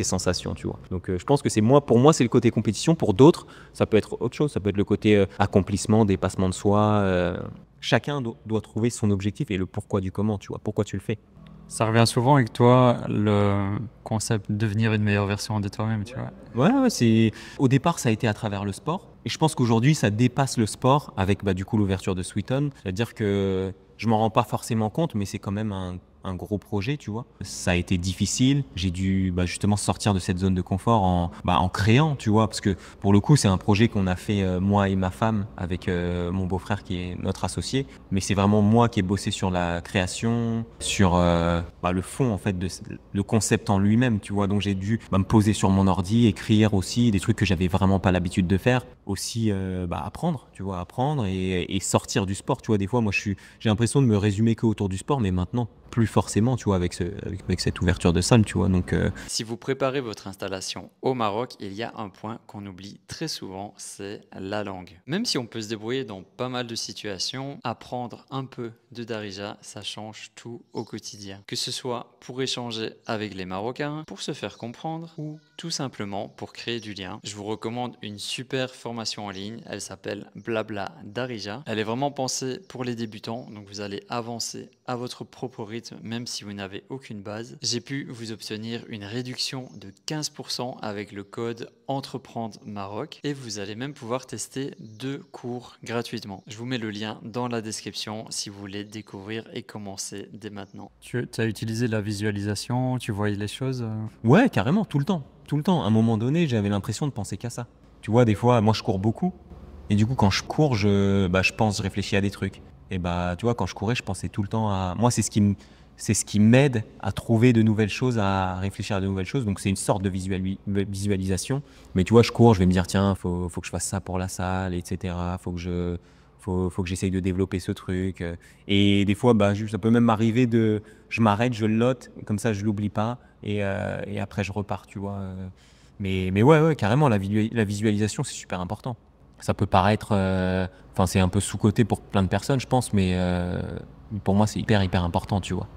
sensations, tu vois. Donc, je pense que pour moi, c'est le côté compétition. Pour d'autres, ça peut être autre chose. Ça peut être le côté accomplissement, dépassement de soi. Chacun doit trouver son objectif et le pourquoi du comment, tu vois. Pourquoi tu le fais. Ça revient souvent avec toi, le concept de devenir une meilleure version de toi-même, tu vois. Ouais, au départ, ça a été à travers le sport. Et je pense qu'aujourd'hui, ça dépasse le sport avec bah, du coup l'ouverture de Sweeton. C'est-à-dire que je m'en rends pas forcément compte, mais c'est quand même un gros projet, tu vois. Ça a été difficile. J'ai dû justement sortir de cette zone de confort en créant, tu vois, parce que pour le coup, c'est un projet qu'on a fait moi et ma femme avec mon beau-frère qui est notre associé. Mais c'est vraiment moi qui ai bossé sur la création, sur le fond en fait, le concept en lui-même, tu vois. Donc j'ai dû me poser sur mon ordi, écrire aussi des trucs que j'avais vraiment pas l'habitude de faire. Aussi apprendre, tu vois, et sortir du sport, tu vois. Des fois, moi, j'ai l'impression de me résumer que autour du sport, mais maintenant, plus forcément, tu vois, avec cette ouverture de salle, tu vois. Donc, Si vous préparez votre installation au Maroc, il y a un point qu'on oublie très souvent, c'est la langue. Même si on peut se débrouiller dans pas mal de situations, apprendre un peu de Darija, ça change tout au quotidien. Que ce soit pour échanger avec les Marocains, pour se faire comprendre ou tout simplement pour créer du lien. Je vous recommande une super formation en ligne, elle s'appelle Blabla Darija. Elle est vraiment pensée pour les débutants, donc vous allez avancer à votre propre rythme, même si vous n'avez aucune base. J'ai pu vous obtenir une réduction de 15% avec le code Entreprendre Maroc et vous allez même pouvoir tester 2 cours gratuitement. Je vous mets le lien dans la description si vous voulez découvrir et commencer dès maintenant. Tu as utilisé la visualisation, tu voyais les choses Ouais, carrément, tout le temps. Tout le temps. À un moment donné, j'avais l'impression de penser qu'à ça. Tu vois, des fois, moi, je cours beaucoup. Et du coup, quand je cours, je réfléchis à des trucs. Et bah, tu vois, quand je courais, je pensais tout le temps à... Moi, c'est ce qui m'aide à trouver de nouvelles choses, à réfléchir à de nouvelles choses. Donc, c'est une sorte de visualisation. Mais tu vois, je cours, je vais me dire, tiens, faut que je fasse ça pour la salle, etc. Faut que faut que j'essaye de développer ce truc. Et des fois, ça peut même m'arriver je m'arrête, je le note, comme ça je l'oublie pas, et après je repars, tu vois. Mais ouais, carrément, la visualisation, c'est super important. Ça peut paraître, c'est un peu sous-coté pour plein de personnes, je pense, mais pour moi, c'est hyper important, tu vois.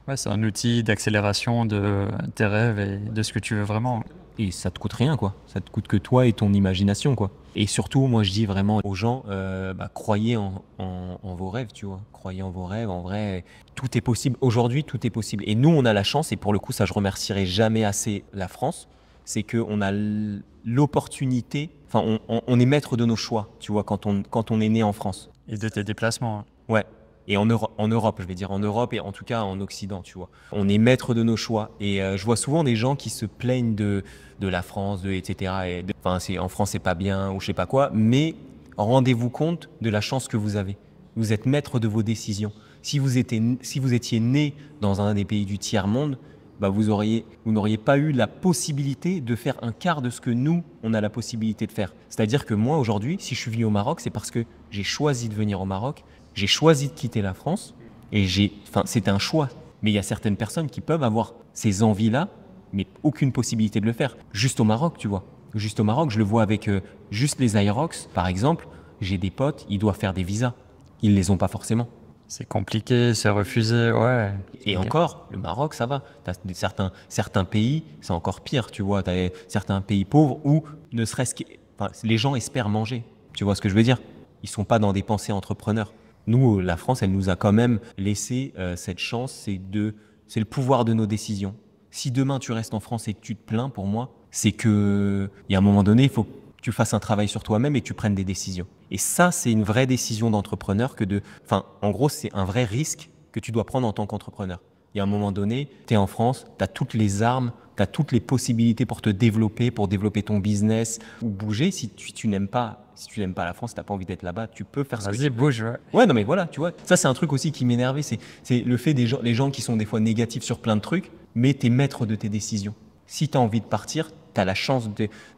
Ouais, c'est un outil d'accélération de tes rêves et de ce que tu veux vraiment. Et ça te coûte rien, quoi. Ça te coûte que toi et ton imagination, quoi. Et surtout, moi, je dis vraiment aux gens, croyez en vos rêves, tu vois. Croyez en vos rêves. En vrai, tout est possible. Aujourd'hui, tout est possible. Et nous, on a la chance, et pour le coup, ça, je remercierai jamais assez la France, c'est qu'on a l'opportunité, on est maître de nos choix, tu vois, quand on est né en France. Et de tes déplacements. Hein. Ouais. Et en Europe, je vais dire en Europe et en tout cas en Occident, tu vois. On est maître de nos choix. Et je vois souvent des gens qui se plaignent de la France, etc. En France, c'est pas bien ou je sais pas quoi. Mais rendez-vous compte de la chance que vous avez. Vous êtes maître de vos décisions. Si vous étiez né dans un des pays du tiers-monde, vous n'auriez pas eu la possibilité de faire un quart de ce que nous, on a la possibilité de faire. C'est-à-dire que moi, aujourd'hui, si je suis venu au Maroc, c'est parce que j'ai choisi de venir au Maroc. J'ai choisi de quitter la France et c'était un choix. Mais il y a certaines personnes qui peuvent avoir ces envies-là, mais aucune possibilité de le faire. Juste au Maroc, tu vois. Juste au Maroc, je le vois avec juste les Aerox, par exemple. J'ai des potes, ils doivent faire des visas. Ils ne les ont pas forcément. C'est compliqué, c'est refusé, ouais. Et encore, le Maroc, ça va. T'as certains pays, c'est encore pire, tu vois. T'as certains pays pauvres où ne serait-ce que, les gens espèrent manger. Tu vois ce que je veux dire? Ils sont pas dans des pensées entrepreneurs. Nous, la France, elle nous a quand même laissé cette chance, c'est le pouvoir de nos décisions. Si demain tu restes en France et que tu te plains, pour moi, c'est que, il y a un moment donné, il faut que tu fasses un travail sur toi-même et que tu prennes des décisions. Et ça, c'est une vraie décision d'entrepreneur en gros, c'est un vrai risque que tu dois prendre en tant qu'entrepreneur. Il y a un moment donné, tu es en France, tu as toutes les armes, tu as toutes les possibilités pour te développer, pour développer ton business ou bouger. Si tu n'aimes pas la France, si tu n'as pas envie d'être là-bas, tu peux faire ce que tu veux. Vas-y, bouge, ouais. Ouais, non mais voilà, tu vois. Ça, c'est un truc aussi qui m'énervait. C'est le fait les gens qui sont des fois négatifs sur plein de trucs, mais tu es maître de tes décisions. Si tu as envie de partir, tu as la chance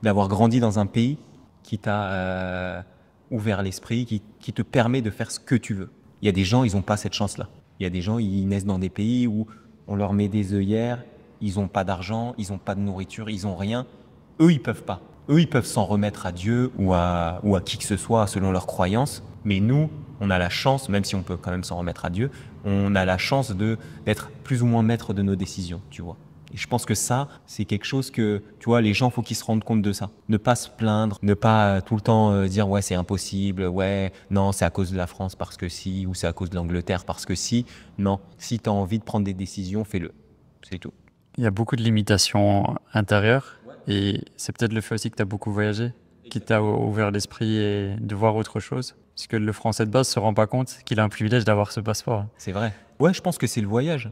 d'avoir grandi dans un pays qui t'a ouvert l'esprit, qui te permet de faire ce que tu veux. Il y a des gens, ils n'ont pas cette chance-là. Il y a des gens, ils naissent dans des pays où on leur met des œillères, ils n'ont pas d'argent, ils n'ont pas de nourriture, ils n'ont rien. Eux, ils peuvent pas. Eux, ils peuvent s'en remettre à Dieu ou à qui que ce soit selon leurs croyances. Mais nous, on a la chance, même si on peut quand même s'en remettre à Dieu, on a la chance d'être plus ou moins maître de nos décisions, tu vois. Et je pense que ça, c'est quelque chose que, tu vois, les gens, faut qu'ils se rendent compte de ça. Ne pas se plaindre, ne pas tout le temps dire, ouais, c'est impossible, ouais, non, c'est à cause de la France parce que si, ou c'est à cause de l'Angleterre parce que si. Non, si tu as envie de prendre des décisions, fais-le. C'est tout. Il y a beaucoup de limitations intérieures et c'est peut-être le fait aussi que tu as beaucoup voyagé, qui t'a ouvert l'esprit et de voir autre chose. Parce que le Français de base se rend pas compte qu'il a un privilège d'avoir ce passeport. C'est vrai. Ouais, je pense que c'est le voyage.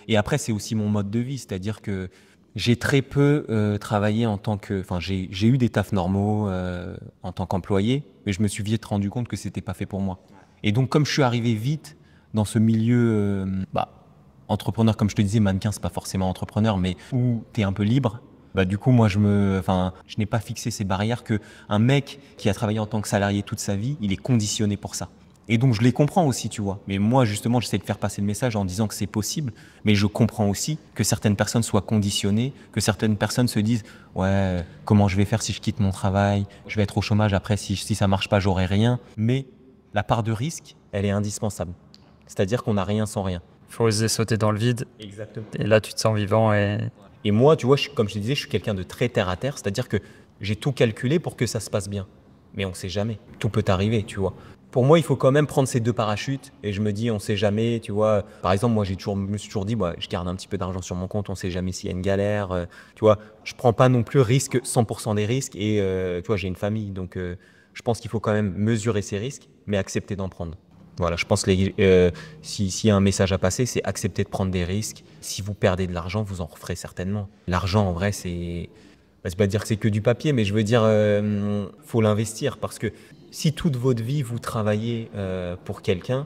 Et après, c'est aussi mon mode de vie. C'est-à-dire que j'ai très peu travaillé en tant que... j'ai eu des tafs normaux en tant qu'employé, mais je me suis vite rendu compte que c'était pas fait pour moi. Et donc, comme je suis arrivé vite dans ce milieu... entrepreneur, comme je te disais, mannequin, c'est pas forcément entrepreneur, mais où tu es un peu libre. Du coup, moi, je n'ai pas fixé ces barrières que un mec qui a travaillé en tant que salarié toute sa vie, il est conditionné pour ça. Et donc, je les comprends aussi, tu vois. Mais moi, justement, j'essaie de faire passer le message en disant que c'est possible, mais je comprends aussi que certaines personnes soient conditionnées, que certaines personnes se disent « Ouais, comment je vais faire si je quitte mon travail? Je vais être au chômage après, si ça marche pas, j'aurai rien. » Mais la part de risque, elle est indispensable. C'est-à-dire qu'on n'a rien sans rien. Il faut oser sauter dans le vide. Exactement. Et là, tu te sens vivant. Et moi, tu vois, comme je te disais, je suis quelqu'un de très terre-à-terre. C'est-à-dire que j'ai tout calculé pour que ça se passe bien. Mais on ne sait jamais. Tout peut arriver, tu vois. Pour moi, il faut quand même prendre ces deux parachutes. Et je me dis, on ne sait jamais, tu vois. Par exemple, moi, je me suis toujours dit, je garde un petit peu d'argent sur mon compte. On ne sait jamais s'il y a une galère. Tu vois, je ne prends pas non plus 100% des risques. Et tu vois, j'ai une famille. Donc, je pense qu'il faut quand même mesurer ces risques, mais accepter d'en prendre. Voilà, je pense que s'il y a un message à passer, c'est accepter de prendre des risques. Si vous perdez de l'argent, vous en referez certainement. L'argent, en vrai, c'est pas dire que c'est que du papier, mais je veux dire, faut l'investir. Parce que si toute votre vie, vous travaillez pour quelqu'un,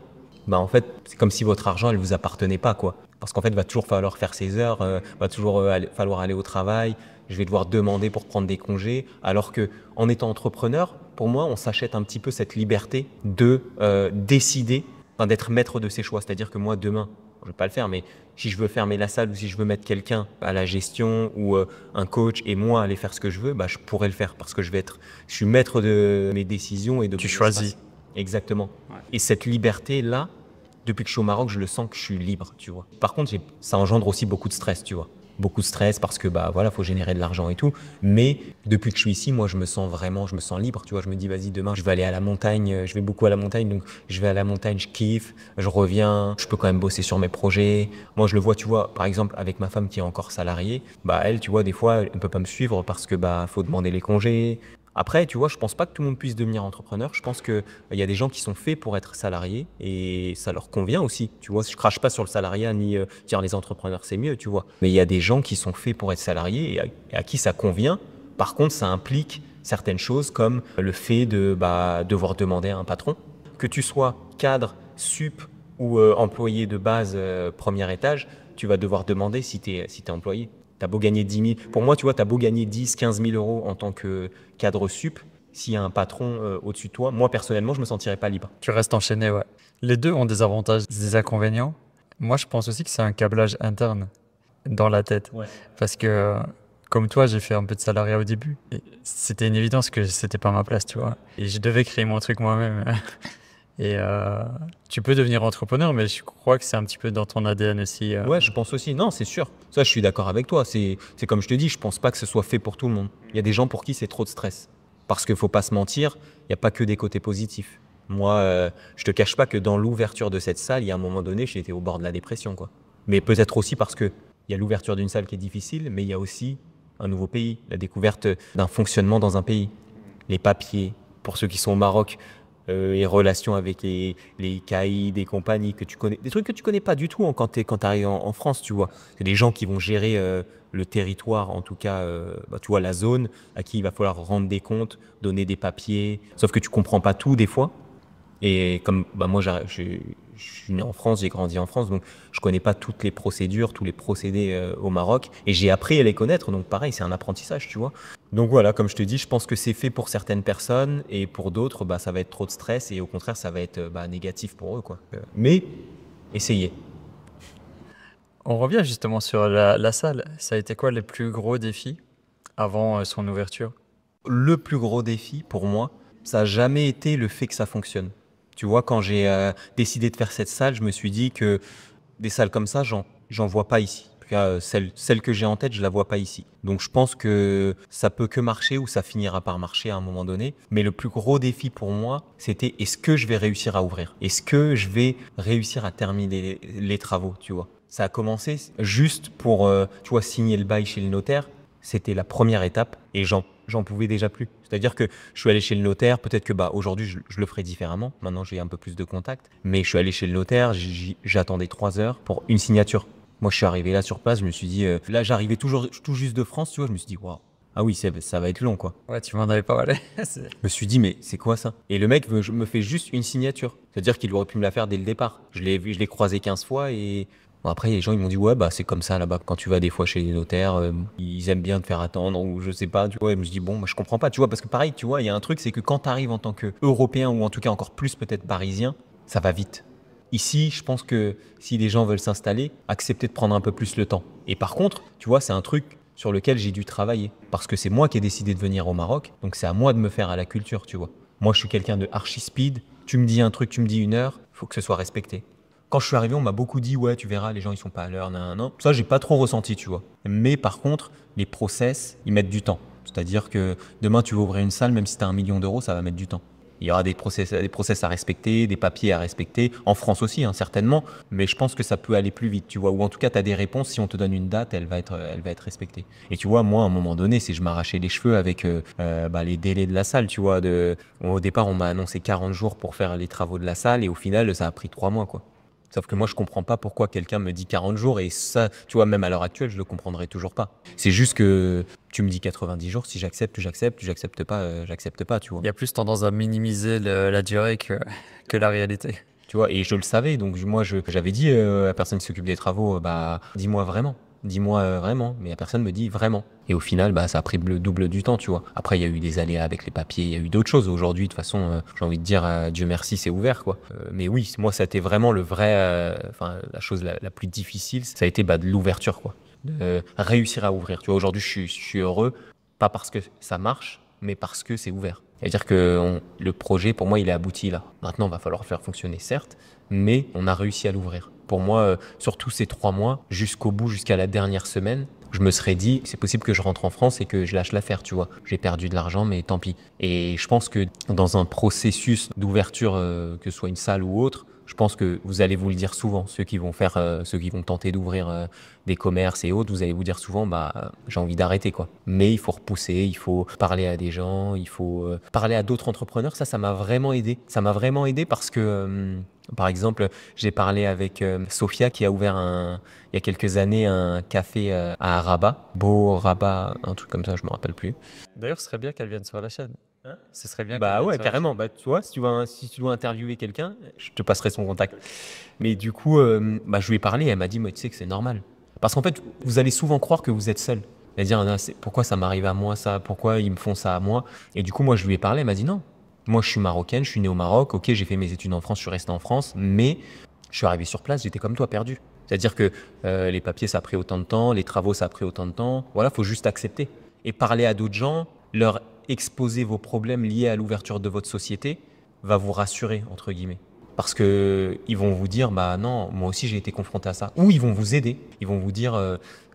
en fait, c'est comme si votre argent, elle vous appartenait pas, quoi. Parce qu'en fait, il va toujours falloir faire ses heures, va toujours falloir aller au travail. je vais devoir demander pour prendre des congés. Alors que en étant entrepreneur, pour moi, on s'achète un petit peu cette liberté de décider, enfin, d'être maître de ses choix. C'est-à-dire que moi, demain, je ne vais pas le faire, mais si je veux fermer la salle ou si je veux mettre quelqu'un à la gestion ou un coach et moi aller faire ce que je veux, bah, je pourrais le faire parce que je suis maître de mes décisions et de Tu mon choisis. espace. Exactement. Ouais. Et cette liberté-là, depuis que je suis au Maroc, je le sens que je suis libre, tu vois. Par contre, ça engendre aussi beaucoup de stress, tu vois. Beaucoup de stress parce que bah voilà, faut générer de l'argent et tout. Mais depuis que je suis ici, moi, je me sens libre, tu vois. Je me dis, vas-y, demain, je vais aller à la montagne. Je vais beaucoup à la montagne, donc je vais à la montagne, je kiffe, je reviens. Je peux quand même bosser sur mes projets. Moi, je le vois, tu vois, par exemple, avec ma femme qui est encore salariée, bah elle, tu vois, des fois, elle peut pas me suivre parce que bah faut demander les congés. Après, tu vois, je pense pas que tout le monde puisse devenir entrepreneur. Je pense que il y a des gens qui sont faits pour être salariés et ça leur convient aussi. Tu vois, je crache pas sur le salariat ni dire les entrepreneurs c'est mieux, tu vois. Mais il y a des gens qui sont faits pour être salariés et à qui ça convient. Par contre, ça implique certaines choses comme le fait de devoir demander à un patron. Que tu sois cadre, sup ou employé de base premier étage, tu vas devoir demander si tu es employé. T'as beau gagner 10 000. Pour moi, tu vois, t'as beau gagner 10, 15 000 euros en tant que cadre sup. S'il y a un patron au-dessus de toi, moi, personnellement, je me sentirais pas libre. Tu restes enchaîné, ouais. Les deux ont des avantages, des inconvénients. Moi, je pense aussi que c'est un câblage interne dans la tête. Ouais. Parce que, comme toi, j'ai fait un peu de salariat au début. Et c'était une évidence que c'était pas ma place, tu vois. Et je devais créer mon truc moi-même. Et tu peux devenir entrepreneur, mais je crois que c'est un petit peu dans ton ADN aussi. Ouais, je pense aussi. Non, c'est sûr. Ça, je suis d'accord avec toi. C'est comme je te dis, je pense pas que ce soit fait pour tout le monde. Il y a des gens pour qui c'est trop de stress. Parce qu'il faut pas se mentir, il n'y a pas que des côtés positifs. Moi, je te cache pas que dans l'ouverture de cette salle, il y a un moment donné, j'étais au bord de la dépression, quoi. Mais peut-être aussi parce que il y a l'ouverture d'une salle qui est difficile, mais il y a aussi un nouveau pays, la découverte d'un fonctionnement dans un pays. Les papiers, pour ceux qui sont au Maroc, les relations avec les caïds, des compagnies que tu connais, des trucs que tu connais pas du tout quand tu arrives en France, tu vois. C'est des gens qui vont gérer le territoire, en tout cas, tu vois, la zone, à qui il va falloir rendre des comptes, donner des papiers, sauf que tu comprends pas tout des fois. Et comme moi, je suis né en France, j'ai grandi en France, donc je connais pas toutes les procédures, tous les procédés au Maroc, et j'ai appris à les connaître, donc pareil, c'est un apprentissage, tu vois. Donc voilà, comme je te dis, je pense que c'est fait pour certaines personnes, et pour d'autres, ça va être trop de stress, et au contraire, ça va être négatif pour eux, quoi. Mais essayez. On revient justement sur la salle. Ça a été quoi les plus gros défis avant son ouverture? Le plus gros défi pour moi, ça n'a jamais été le fait que ça fonctionne. Tu vois, quand j'ai décidé de faire cette salle, je me suis dit que des salles comme ça, j'en vois pas ici. En tout cas, celle que j'ai en tête, je la vois pas ici. Donc je pense que ça peut que marcher ou ça finira par marcher à un moment donné. Mais le plus gros défi pour moi, c'était est-ce que je vais réussir à ouvrir? Est-ce que je vais réussir à terminer les travaux, tu vois? Ça a commencé juste pour, tu vois, signer le bail chez le notaire. C'était la première étape et j'en pouvais déjà plus. C'est-à-dire que je suis allé chez le notaire, peut-être que aujourd'hui je le ferai différemment, maintenant j'ai un peu plus de contacts, mais je suis allé chez le notaire, j'attendais 3 heures pour une signature. Moi je suis arrivé là sur place, je me suis dit, là j'arrivais tout juste de France, tu vois, je me suis dit, waouh, ah oui, ça va être long quoi. Ouais, tu m'en avais parlé. Je me suis dit, mais c'est quoi ça? Et le mec me fait juste une signature. C'est-à-dire qu'il aurait pu me la faire dès le départ. Je l'ai croisé 15 fois et bon, après, les gens ils m'ont dit, ouais, c'est comme ça là-bas. Quand tu vas des fois chez les notaires, ils aiment bien te faire attendre ou je sais pas. Tu vois, et je me suis dit, bon, moi je comprends pas, tu vois, parce que pareil, tu vois, il y a un truc, c'est que quand tu arrives en tant qu'Européen ou en tout cas encore plus peut-être Parisien, ça va vite. Ici, je pense que si les gens veulent s'installer, accepter de prendre un peu plus le temps. Et par contre, tu vois, c'est un truc sur lequel j'ai dû travailler. Parce que c'est moi qui ai décidé de venir au Maroc, donc c'est à moi de me faire à la culture, tu vois. Moi, je suis quelqu'un de archi speed. Tu me dis un truc, tu me dis 1 heure, il faut que ce soit respecté. Quand je suis arrivé, on m'a beaucoup dit, ouais, tu verras, les gens, ils sont pas à l'heure, nan. Ça, j'ai pas trop ressenti, tu vois. Mais par contre, les process, ils mettent du temps. C'est-à-dire que demain, tu vas ouvrir une salle, même si tu as 1 million d'euros, ça va mettre du temps. Il y aura des process à respecter, des papiers à respecter, en France aussi, hein, certainement, mais je pense que ça peut aller plus vite, tu vois, ou en tout cas, tu as des réponses, si on te donne une date, elle va être respectée. Et tu vois, moi, à un moment donné, c'est je m'arrachais les cheveux avec les délais de la salle, tu vois. Au départ, on m'a annoncé 40 jours pour faire les travaux de la salle, et au final, ça a pris 3 mois, quoi. Sauf que moi, je comprends pas pourquoi quelqu'un me dit 40 jours et ça, tu vois, même à l'heure actuelle, je le comprendrai toujours pas. C'est juste que tu me dis 90 jours, si j'accepte, j'accepte pas, j'accepte pas, tu vois. Il y a plus tendance à minimiser la durée que la réalité. Tu vois, et je le savais, donc moi, j'avais dit à la personne qui s'occupe des travaux, dis-moi vraiment. Dis-moi vraiment. Mais personne me dit vraiment. Et au final, bah, ça a pris le double du temps, tu vois. Après, il y a eu des aléas avec les papiers, il y a eu d'autres choses. Aujourd'hui, de toute façon, j'ai envie de dire, Dieu merci, c'est ouvert, quoi. Mais oui, moi, ça a été vraiment le vrai, enfin, la chose la plus difficile, ça a été bah, de l'ouverture, quoi. De réussir à ouvrir. Tu vois, aujourd'hui, je suis heureux, pas parce que ça marche, mais parce que c'est ouvert. C'est-à-dire que le projet, pour moi, il est abouti là. Maintenant, il va falloir le faire fonctionner, certes, mais on a réussi à l'ouvrir. Pour moi, surtout ces 3 mois, jusqu'au bout, jusqu'à la dernière semaine, je me serais dit, c'est possible que je rentre en France et que je lâche l'affaire, tu vois. J'ai perdu de l'argent, mais tant pis. Et je pense que dans un processus d'ouverture, que ce soit une salle ou autre, je pense que vous allez vous le dire souvent, ceux qui vont faire, ceux qui vont tenter d'ouvrir des commerces et autres, vous allez vous dire souvent, bah, j'ai envie d'arrêter, quoi. Mais il faut repousser, il faut parler à des gens, il faut parler à d'autres entrepreneurs. Ça m'a vraiment aidé. Ça m'a vraiment aidé parce que, par exemple, j'ai parlé avec Sophia qui a ouvert il y a quelques années un café à Rabat, Beau Rabat, un truc comme ça, je me rappelle plus. D'ailleurs, ce serait bien qu'elle vienne sur la chaîne. Hein. Ce serait bien qu'elle Bah vienne ouais, sur la carrément. Bah, tu vois, si tu dois interviewer quelqu'un, je te passerai son contact. Mais du coup, bah, je lui ai parlé et elle m'a dit, moi, tu sais que c'est normal. Parce qu'en fait, vous allez souvent croire que vous êtes seul. Et dire, ah, pourquoi ça m'arrive à moi, ça? Pourquoi ils me font ça à moi? Et du coup, moi, je lui ai parlé, elle m'a dit, non. Moi, je suis marocaine, je suis née au Maroc. Ok, j'ai fait mes études en France, je suis resté en France. Mais je suis arrivé sur place, j'étais comme toi, perdu. C'est-à-dire que les papiers, ça a pris autant de temps, les travaux, ça a pris autant de temps. Voilà, faut juste accepter. Et parler à d'autres gens, leur exposer vos problèmes liés à l'ouverture de votre société, va vous rassurer, entre guillemets. Parce que ils vont vous dire, bah non, moi aussi j'ai été confronté à ça. Ou ils vont vous aider. Ils vont vous dire,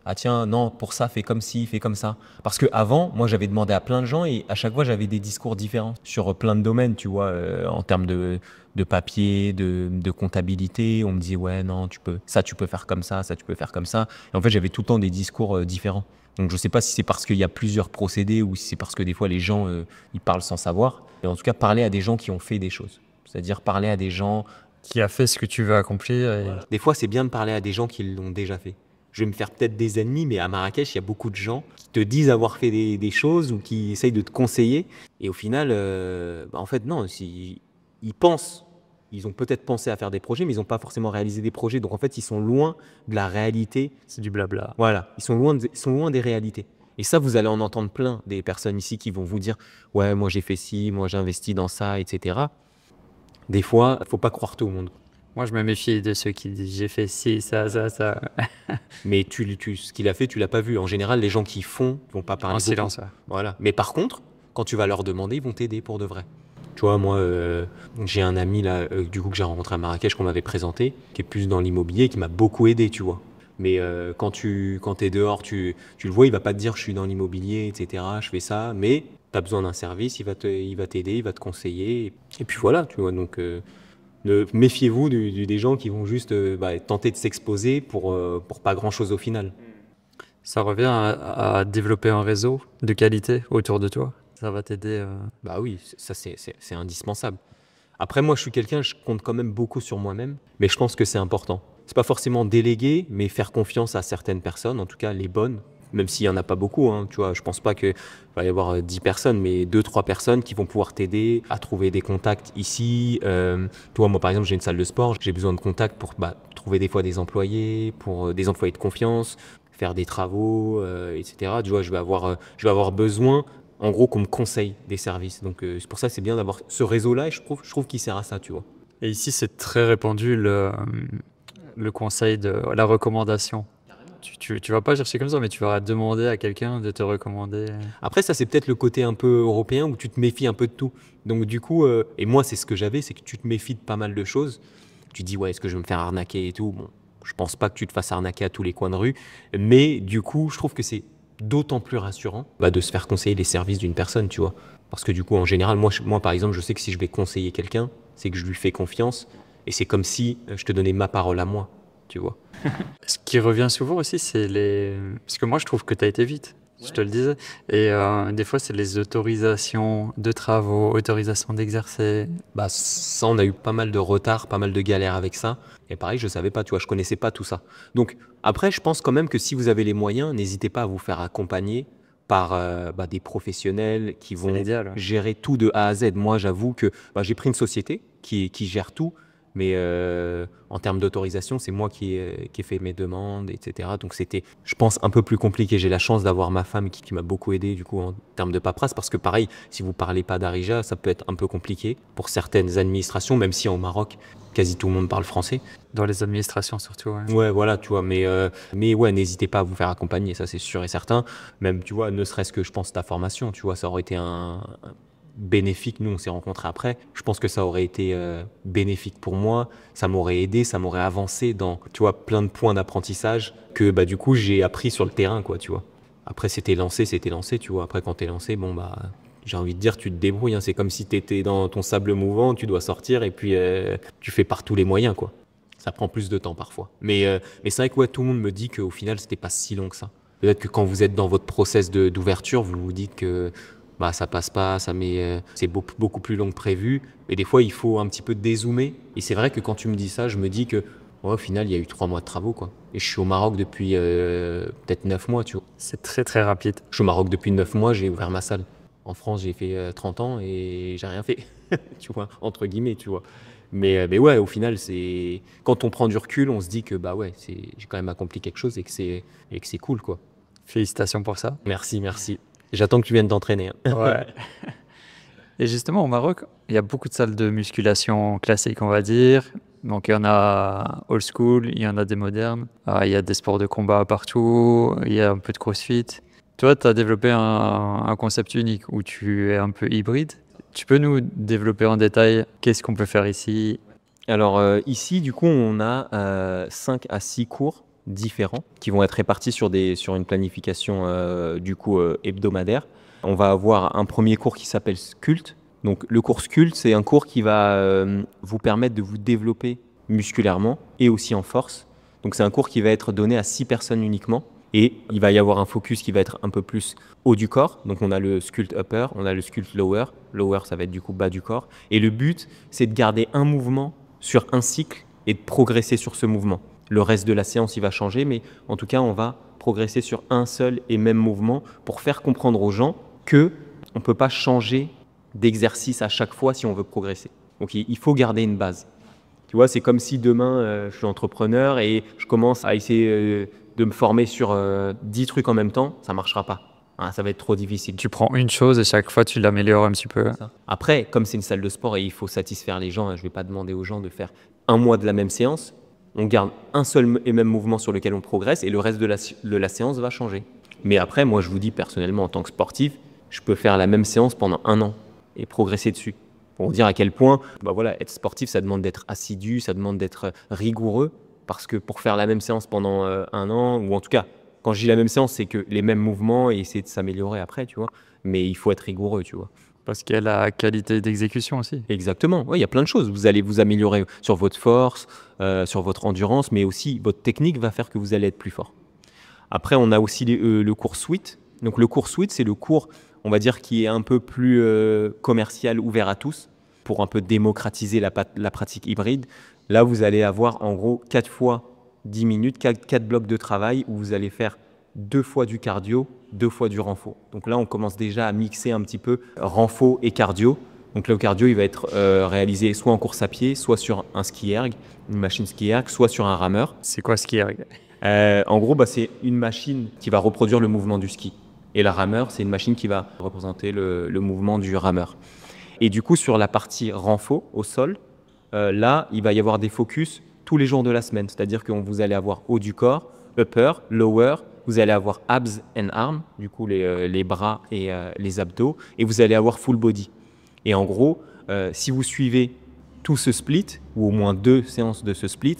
ah tiens, non, pour ça, fais comme ci, fais comme ça. Parce que avant, moi j'avais demandé à plein de gens et à chaque fois j'avais des discours différents sur plein de domaines, tu vois, en termes de papier, de comptabilité. On me disait, ouais, non, tu peux faire comme ça tu peux faire comme ça. Et en fait, j'avais tout le temps des discours différents. Donc je sais pas si c'est parce qu'il y a plusieurs procédés ou si c'est parce que des fois les gens ils parlent sans savoir. Mais en tout cas, parler à des gens qui ont fait des choses. C'est-à-dire parler à des gens. qui a fait ce que tu veux accomplir. Et... Des fois, c'est bien de parler à des gens qui l'ont déjà fait. Je vais me faire peut-être des ennemis, mais à Marrakech, il y a beaucoup de gens qui te disent avoir fait des choses ou qui essayent de te conseiller. Et au final, bah, en fait, non. Ils pensent, ils ont peut-être pensé à faire des projets, mais ils n'ont pas forcément réalisé des projets. Donc en fait, ils sont loin de la réalité. C'est du blabla. Voilà, ils sont loin des réalités. Et ça, vous allez en entendre plein des personnes ici qui vont vous dire, ouais, moi j'ai fait ci, moi j'ai investi dans ça, etc. Des fois, faut pas croire tout le monde. Moi, je me méfie de ceux qui disent j'ai fait ci, ça. Mais ce qu'il a fait, tu l'as pas vu. En général, les gens qui font vont pas parler En beaucoup. silence. Ouais. Voilà. Mais par contre, quand tu vas leur demander, ils vont t'aider pour de vrai. Tu vois, moi, j'ai un ami là, du coup que j'ai rencontré à Marrakech, qu'on m'avait présenté, qui est plus dans l'immobilier, qui m'a beaucoup aidé, tu vois. Mais quand t'es dehors, tu le vois, il va pas te dire je suis dans l'immobilier, etc. Je fais ça, mais tu as besoin d'un service, il va t'aider, il va te conseiller. Et puis voilà, tu vois. Donc méfiez-vous des gens qui vont juste tenter de s'exposer pour pas grand-chose au final. Ça revient à développer un réseau de qualité autour de toi. Ça va t'aider. Bah oui, ça c'est indispensable. Après, moi, je compte quand même beaucoup sur moi-même, mais je pense que c'est important. C'est pas forcément déléguer, mais faire confiance à certaines personnes, en tout cas les bonnes, même s'il y en a pas beaucoup, hein, tu vois. Je pense pas qu'il va y avoir 10 personnes, mais 2-3 personnes qui vont pouvoir t'aider à trouver des contacts ici. Tu vois, moi, par exemple, j'ai une salle de sport, j'ai besoin de contacts pour trouver des fois des employés, pour des employés de confiance, faire des travaux, etc. Tu vois, je vais avoir besoin, en gros, qu'on me conseille des services. Donc, c'est pour ça que c'est bien d'avoir ce réseau-là et je trouve qu'il sert à ça, tu vois. Et ici, c'est très répandu le conseil de la recommandation. Tu vas pas chercher comme ça, mais tu vas demander à quelqu'un de te recommander. Après, ça, c'est peut-être le côté un peu européen où tu te méfies un peu de tout. Donc, du coup, et moi, c'est ce que j'avais, c'est que tu te méfies de pas mal de choses. Tu te dis, ouais, est-ce que je vais me faire arnaquer et tout? Bon, je pense pas que tu te fasses arnaquer à tous les coins de rue. Mais du coup, je trouve que c'est d'autant plus rassurant de se faire conseiller les services d'une personne, tu vois. Parce que du coup, en général, moi, par exemple, je sais que si je vais conseiller quelqu'un, c'est que je lui fais confiance. Et c'est comme si je te donnais ma parole à moi, tu vois. Ce qui revient souvent aussi, c'est les... Parce que moi, je trouve que tu as été vite, je te le disais. Et des fois, c'est les autorisations de travaux, autorisations d'exercer. Bah ça, on a eu pas mal de retard, pas mal de galères avec ça. Et pareil, je savais pas, tu vois, je connaissais pas tout ça. Donc après, je pense quand même que si vous avez les moyens, n'hésitez pas à vous faire accompagner par des professionnels qui vont l'idéal, ouais. gérer tout de A à Z. Moi, j'avoue que j'ai pris une société qui gère tout, Mais en termes d'autorisation, c'est moi qui ai fait mes demandes, etc. Donc c'était, je pense, un peu plus compliqué. J'ai la chance d'avoir ma femme qui m'a beaucoup aidé du coup en termes de paperasse, parce que pareil, si vous parlez pas d'Arija, ça peut être un peu compliqué pour certaines administrations, même si au Maroc, quasi tout le monde parle français. Dans les administrations surtout, ouais. Ouais, voilà, tu vois, mais ouais, n'hésitez pas à vous faire accompagner, ça c'est sûr et certain. Même, tu vois, ne serait-ce que je pense ta formation, tu vois, ça aurait été un bénéfique. Nous, on s'est rencontrés après. Je pense que ça aurait été bénéfique pour moi. Ça m'aurait aidé, ça m'aurait avancé dans, tu vois, plein de points d'apprentissage que, bah, du coup, j'ai appris sur le terrain, quoi, tu vois. Après, c'était lancé, tu vois. Après, quand t'es lancé, bon, bah, j'ai envie de dire, tu te débrouilles, hein. C'est comme si t'étais dans ton sable mouvant, tu dois sortir et puis tu fais par tous les moyens, quoi. Ça prend plus de temps parfois. Mais c'est vrai que ouais, tout le monde me dit qu'au final, c'était pas si long que ça. Peut-être que quand vous êtes dans votre process d'ouverture, vous vous dites que bah, ça passe pas, c'est beaucoup plus long que prévu. Et des fois, il faut un petit peu dézoomer. Et c'est vrai que quand tu me dis ça, je me dis que ouais, au final, il y a eu 3 mois de travaux, quoi. Et je suis au Maroc depuis peut-être 9 mois, tu vois. C'est très très rapide. Je suis au Maroc depuis 9 mois, j'ai ouvert ma salle. En France, j'ai fait 30 ans et j'ai rien fait, tu vois, entre guillemets, tu vois. Mais ouais, au final, c'est quand on prend du recul, on se dit que bah ouais, j'ai quand même accompli quelque chose et que c'est cool, quoi. Félicitations pour ça. Merci, merci. J'attends que tu viennes t'entraîner, hein. Ouais. Et justement, au Maroc, il y a beaucoup de salles de musculation classiques, on va dire. Donc, il y en a old school, il y en a des modernes. Il y a des sports de combat partout, il y a un peu de crossfit. Toi, tu as développé un concept unique où tu es un peu hybride. Tu peux nous développer en détail qu'est-ce qu'on peut faire ici? Alors ici, du coup, on a 5 à 6 cours différents qui vont être répartis sur une planification du coup hebdomadaire. On va avoir un premier cours qui s'appelle Sculpt. Donc le cours Sculpt, c'est un cours qui va vous permettre de vous développer musculairement et aussi en force. Donc c'est un cours qui va être donné à 6 personnes uniquement. Et il va y avoir un focus qui va être un peu plus haut du corps. Donc on a le sculpt upper, on a le sculpt lower. Lower, ça va être du coup bas du corps. Et le but, c'est de garder un mouvement sur un cycle et de progresser sur ce mouvement. Le reste de la séance, il va changer, mais en tout cas, on va progresser sur un seul et même mouvement pour faire comprendre aux gens que on ne peut pas changer d'exercice à chaque fois si on veut progresser. Donc il faut garder une base. Tu vois, c'est comme si demain, je suis entrepreneur et je commence à essayer de me former sur 10 trucs en même temps, ça ne marchera pas. Hein, ça va être trop difficile. Tu prends une chose et chaque fois, tu l'améliores un petit peu. Après, comme c'est une salle de sport et il faut satisfaire les gens, je ne vais pas demander aux gens de faire un mois de la même séance. On garde un seul et même mouvement sur lequel on progresse et le reste de la séance va changer. Mais après, moi, je vous dis personnellement, en tant que sportif, je peux faire la même séance pendant 1 an et progresser dessus. Pour vous dire à quel point, bah voilà, être sportif, ça demande d'être assidu, ça demande d'être rigoureux. Parce que pour faire la même séance pendant 1 an, ou en tout cas, quand je dis la même séance, c'est que les mêmes mouvements et essayer de s'améliorer après, tu vois. Mais il faut être rigoureux, tu vois. Parce qu'il y a la qualité d'exécution aussi. Exactement, ouais, il y a plein de choses. Vous allez vous améliorer sur votre force, sur votre endurance, mais aussi votre technique va faire que vous allez être plus fort. Après, on a aussi le cours Suite. Donc le cours Suite, c'est le cours, on va dire, qui est un peu plus commercial, ouvert à tous, pour un peu démocratiser la pratique hybride. Là, vous allez avoir en gros 4 fois 10 minutes, 4 blocs de travail où vous allez faire 2 fois du cardio, 2 fois du renfo. Donc là, on commence déjà à mixer un petit peu renfo et cardio. Donc le cardio, il va être réalisé soit en course à pied, soit sur un ski erg, une machine ski erg, soit sur un rameur. C'est quoi ski erg? En gros, bah, c'est une machine qui va reproduire le mouvement du ski. Et la rameur, c'est une machine qui va représenter le mouvement du rameur. Et du coup, sur la partie renfo, au sol, là, il va y avoir des focus tous les jours de la semaine. C'est-à-dire que vous allez avoir haut du corps, upper, lower, vous allez avoir abs and arms, du coup les bras et les abdos, et vous allez avoir full body. Et en gros, si vous suivez tout ce split, ou au moins 2 séances de ce split,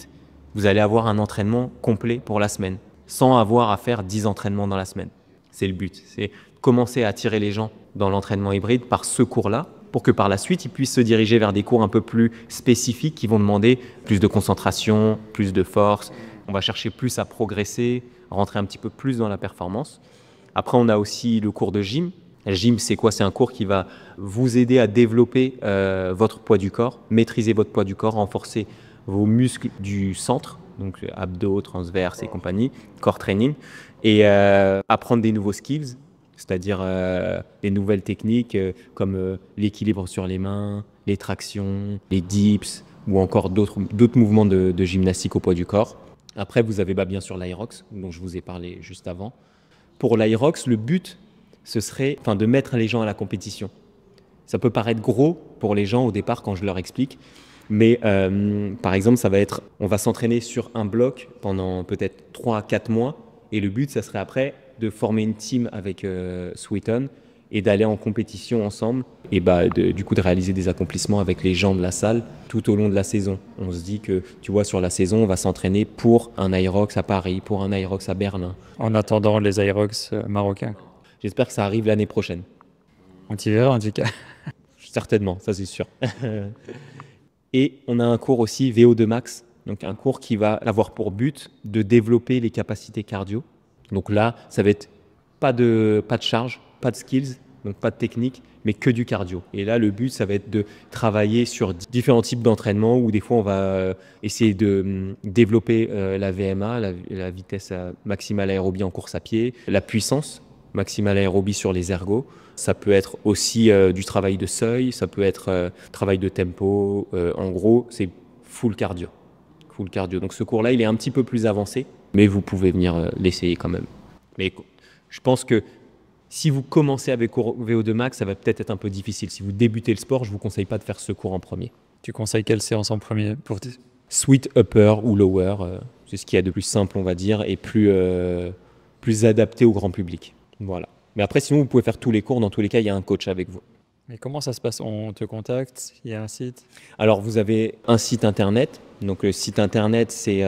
vous allez avoir un entraînement complet pour la semaine, sans avoir à faire 10 entraînements dans la semaine. C'est le but, c'est commencer à attirer les gens dans l'entraînement hybride par ce cours-là, pour que par la suite, ils puissent se diriger vers des cours un peu plus spécifiques qui vont demander plus de concentration, plus de force. On va chercher plus à progresser, rentrer un petit peu plus dans la performance. Après, on a aussi le cours de gym. Le gym, c'est quoi? C'est un cours qui va vous aider à développer votre poids du corps, maîtriser votre poids du corps, renforcer vos muscles du centre, donc abdos, transverses et compagnie, core training, et apprendre des nouveaux skills, c'est-à-dire des nouvelles techniques comme l'équilibre sur les mains, les tractions, les dips, ou encore d'autres mouvements de gymnastique au poids du corps. Après, vous avez bien sûr l'Aerox, dont je vous ai parlé juste avant. Pour l'Aerox, le but, ce serait de mettre les gens à la compétition. Ça peut paraître gros pour les gens au départ quand je leur explique, mais par exemple, ça va être, on va s'entraîner sur un bloc pendant peut-être 3 à 4 mois, et le but, ça serait après de former une team avec Sweeton et d'aller en compétition ensemble, et du coup de réaliser des accomplissements avec les gens de la salle tout au long de la saison. On se dit que, tu vois, sur la saison, on va s'entraîner pour un Aerox à Paris, pour un Aerox à Berlin. En attendant les Aerox marocains. J'espère que ça arrive l'année prochaine. On t'y verra en tout cas. Certainement, ça c'est sûr. Et on a un cours aussi VO2 Max, donc un cours qui va avoir pour but de développer les capacités cardio. Donc là, ça va être pas de charge, pas de skills, donc pas de technique, mais que du cardio. Et là, le but, ça va être de travailler sur différents types d'entraînement où des fois, on va essayer de développer la VMA, la vitesse maximale aérobie en course à pied, la puissance maximale aérobie sur les ergos. Ça peut être aussi du travail de seuil, ça peut être travail de tempo. En gros, c'est full cardio. Full cardio. Donc ce cours-là, il est un petit peu plus avancé, mais vous pouvez venir l'essayer quand même. Mais je pense que si vous commencez avec VO2 Max, ça va peut-être être un peu difficile. Si vous débutez le sport, je ne vous conseille pas de faire ce cours en premier. Tu conseilles quelle séance en premier pour tes... Sweet upper ou lower, c'est ce qu'il y a de plus simple, on va dire, et plus adapté au grand public. Voilà. Mais après, sinon, vous pouvez faire tous les cours. Dans tous les cas, il y a un coach avec vous. Mais comment ça se passe? On te contacte? Il y a un site? Alors, vous avez un site internet. Donc, le site internet, c'est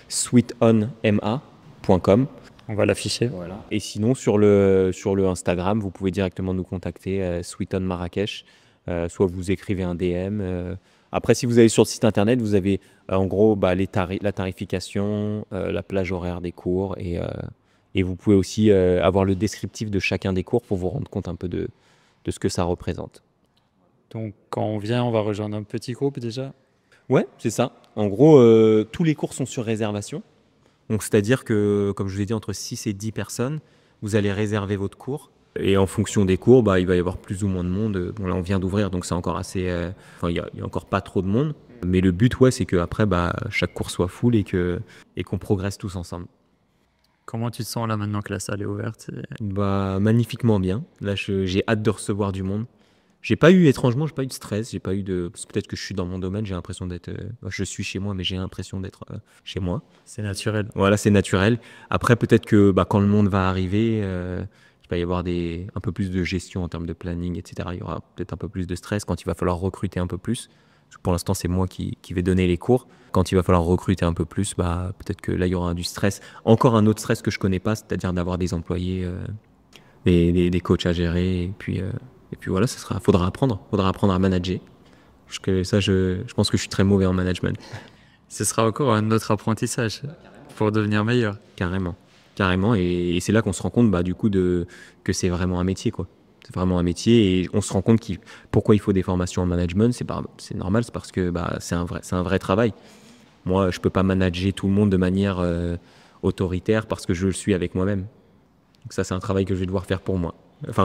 sweetonma.com. On va l'afficher. Voilà. Et sinon, sur le Instagram, vous pouvez directement nous contacter, Sweeton Marrakech. Soit vous écrivez un DM. Après, si vous allez sur le site internet, vous avez en gros la tarification, la plage horaire des cours et vous pouvez aussi avoir le descriptif de chacun des cours pour vous rendre compte un peu de ce que ça représente. Donc, quand on vient, on va rejoindre un petit groupe déjà? Ouais, c'est ça. En gros, tous les cours sont sur réservation. Donc, c'est-à-dire que, comme je vous l'ai dit, entre 6 et 10 personnes, vous allez réserver votre cours. Et en fonction des cours, il va y avoir plus ou moins de monde. Bon, là, on vient d'ouvrir, donc c'est encore assez... il y a encore pas trop de monde. Mais le but, c'est qu'après, chaque cours soit full et qu'on progresse tous ensemble. Comment tu te sens là maintenant que la salle est ouverte? Magnifiquement bien. Là, j'ai hâte de recevoir du monde. Étrangement, j'ai pas eu de stress. Peut-être que je suis dans mon domaine, j'ai l'impression d'être... je suis chez moi, mais j'ai l'impression d'être chez moi. C'est naturel. Voilà, c'est naturel. Après, peut-être que quand le monde va arriver, il va y avoir un peu plus de gestion en termes de planning, etc. Il y aura peut-être un peu plus de stress quand il va falloir recruter un peu plus. Pour l'instant, c'est moi qui vais donner les cours. Quand il va falloir recruter un peu plus, peut-être que là, il y aura du stress. Encore un autre stress que je connais pas, c'est-à-dire d'avoir des employés, des coachs à gérer. Et puis voilà, faudra apprendre à manager. Je pense que je suis très mauvais en management. Ce sera encore un autre apprentissage pour devenir meilleur. Carrément. Et c'est là qu'on se rend compte, du coup, que c'est vraiment un métier, quoi. C'est vraiment un métier et on se rend compte pourquoi il faut des formations en management. C'est normal, c'est parce que c'est un vrai travail. Moi, je peux pas manager tout le monde de manière autoritaire parce que je le suis avec moi-même. Donc ça, c'est un travail que je vais devoir faire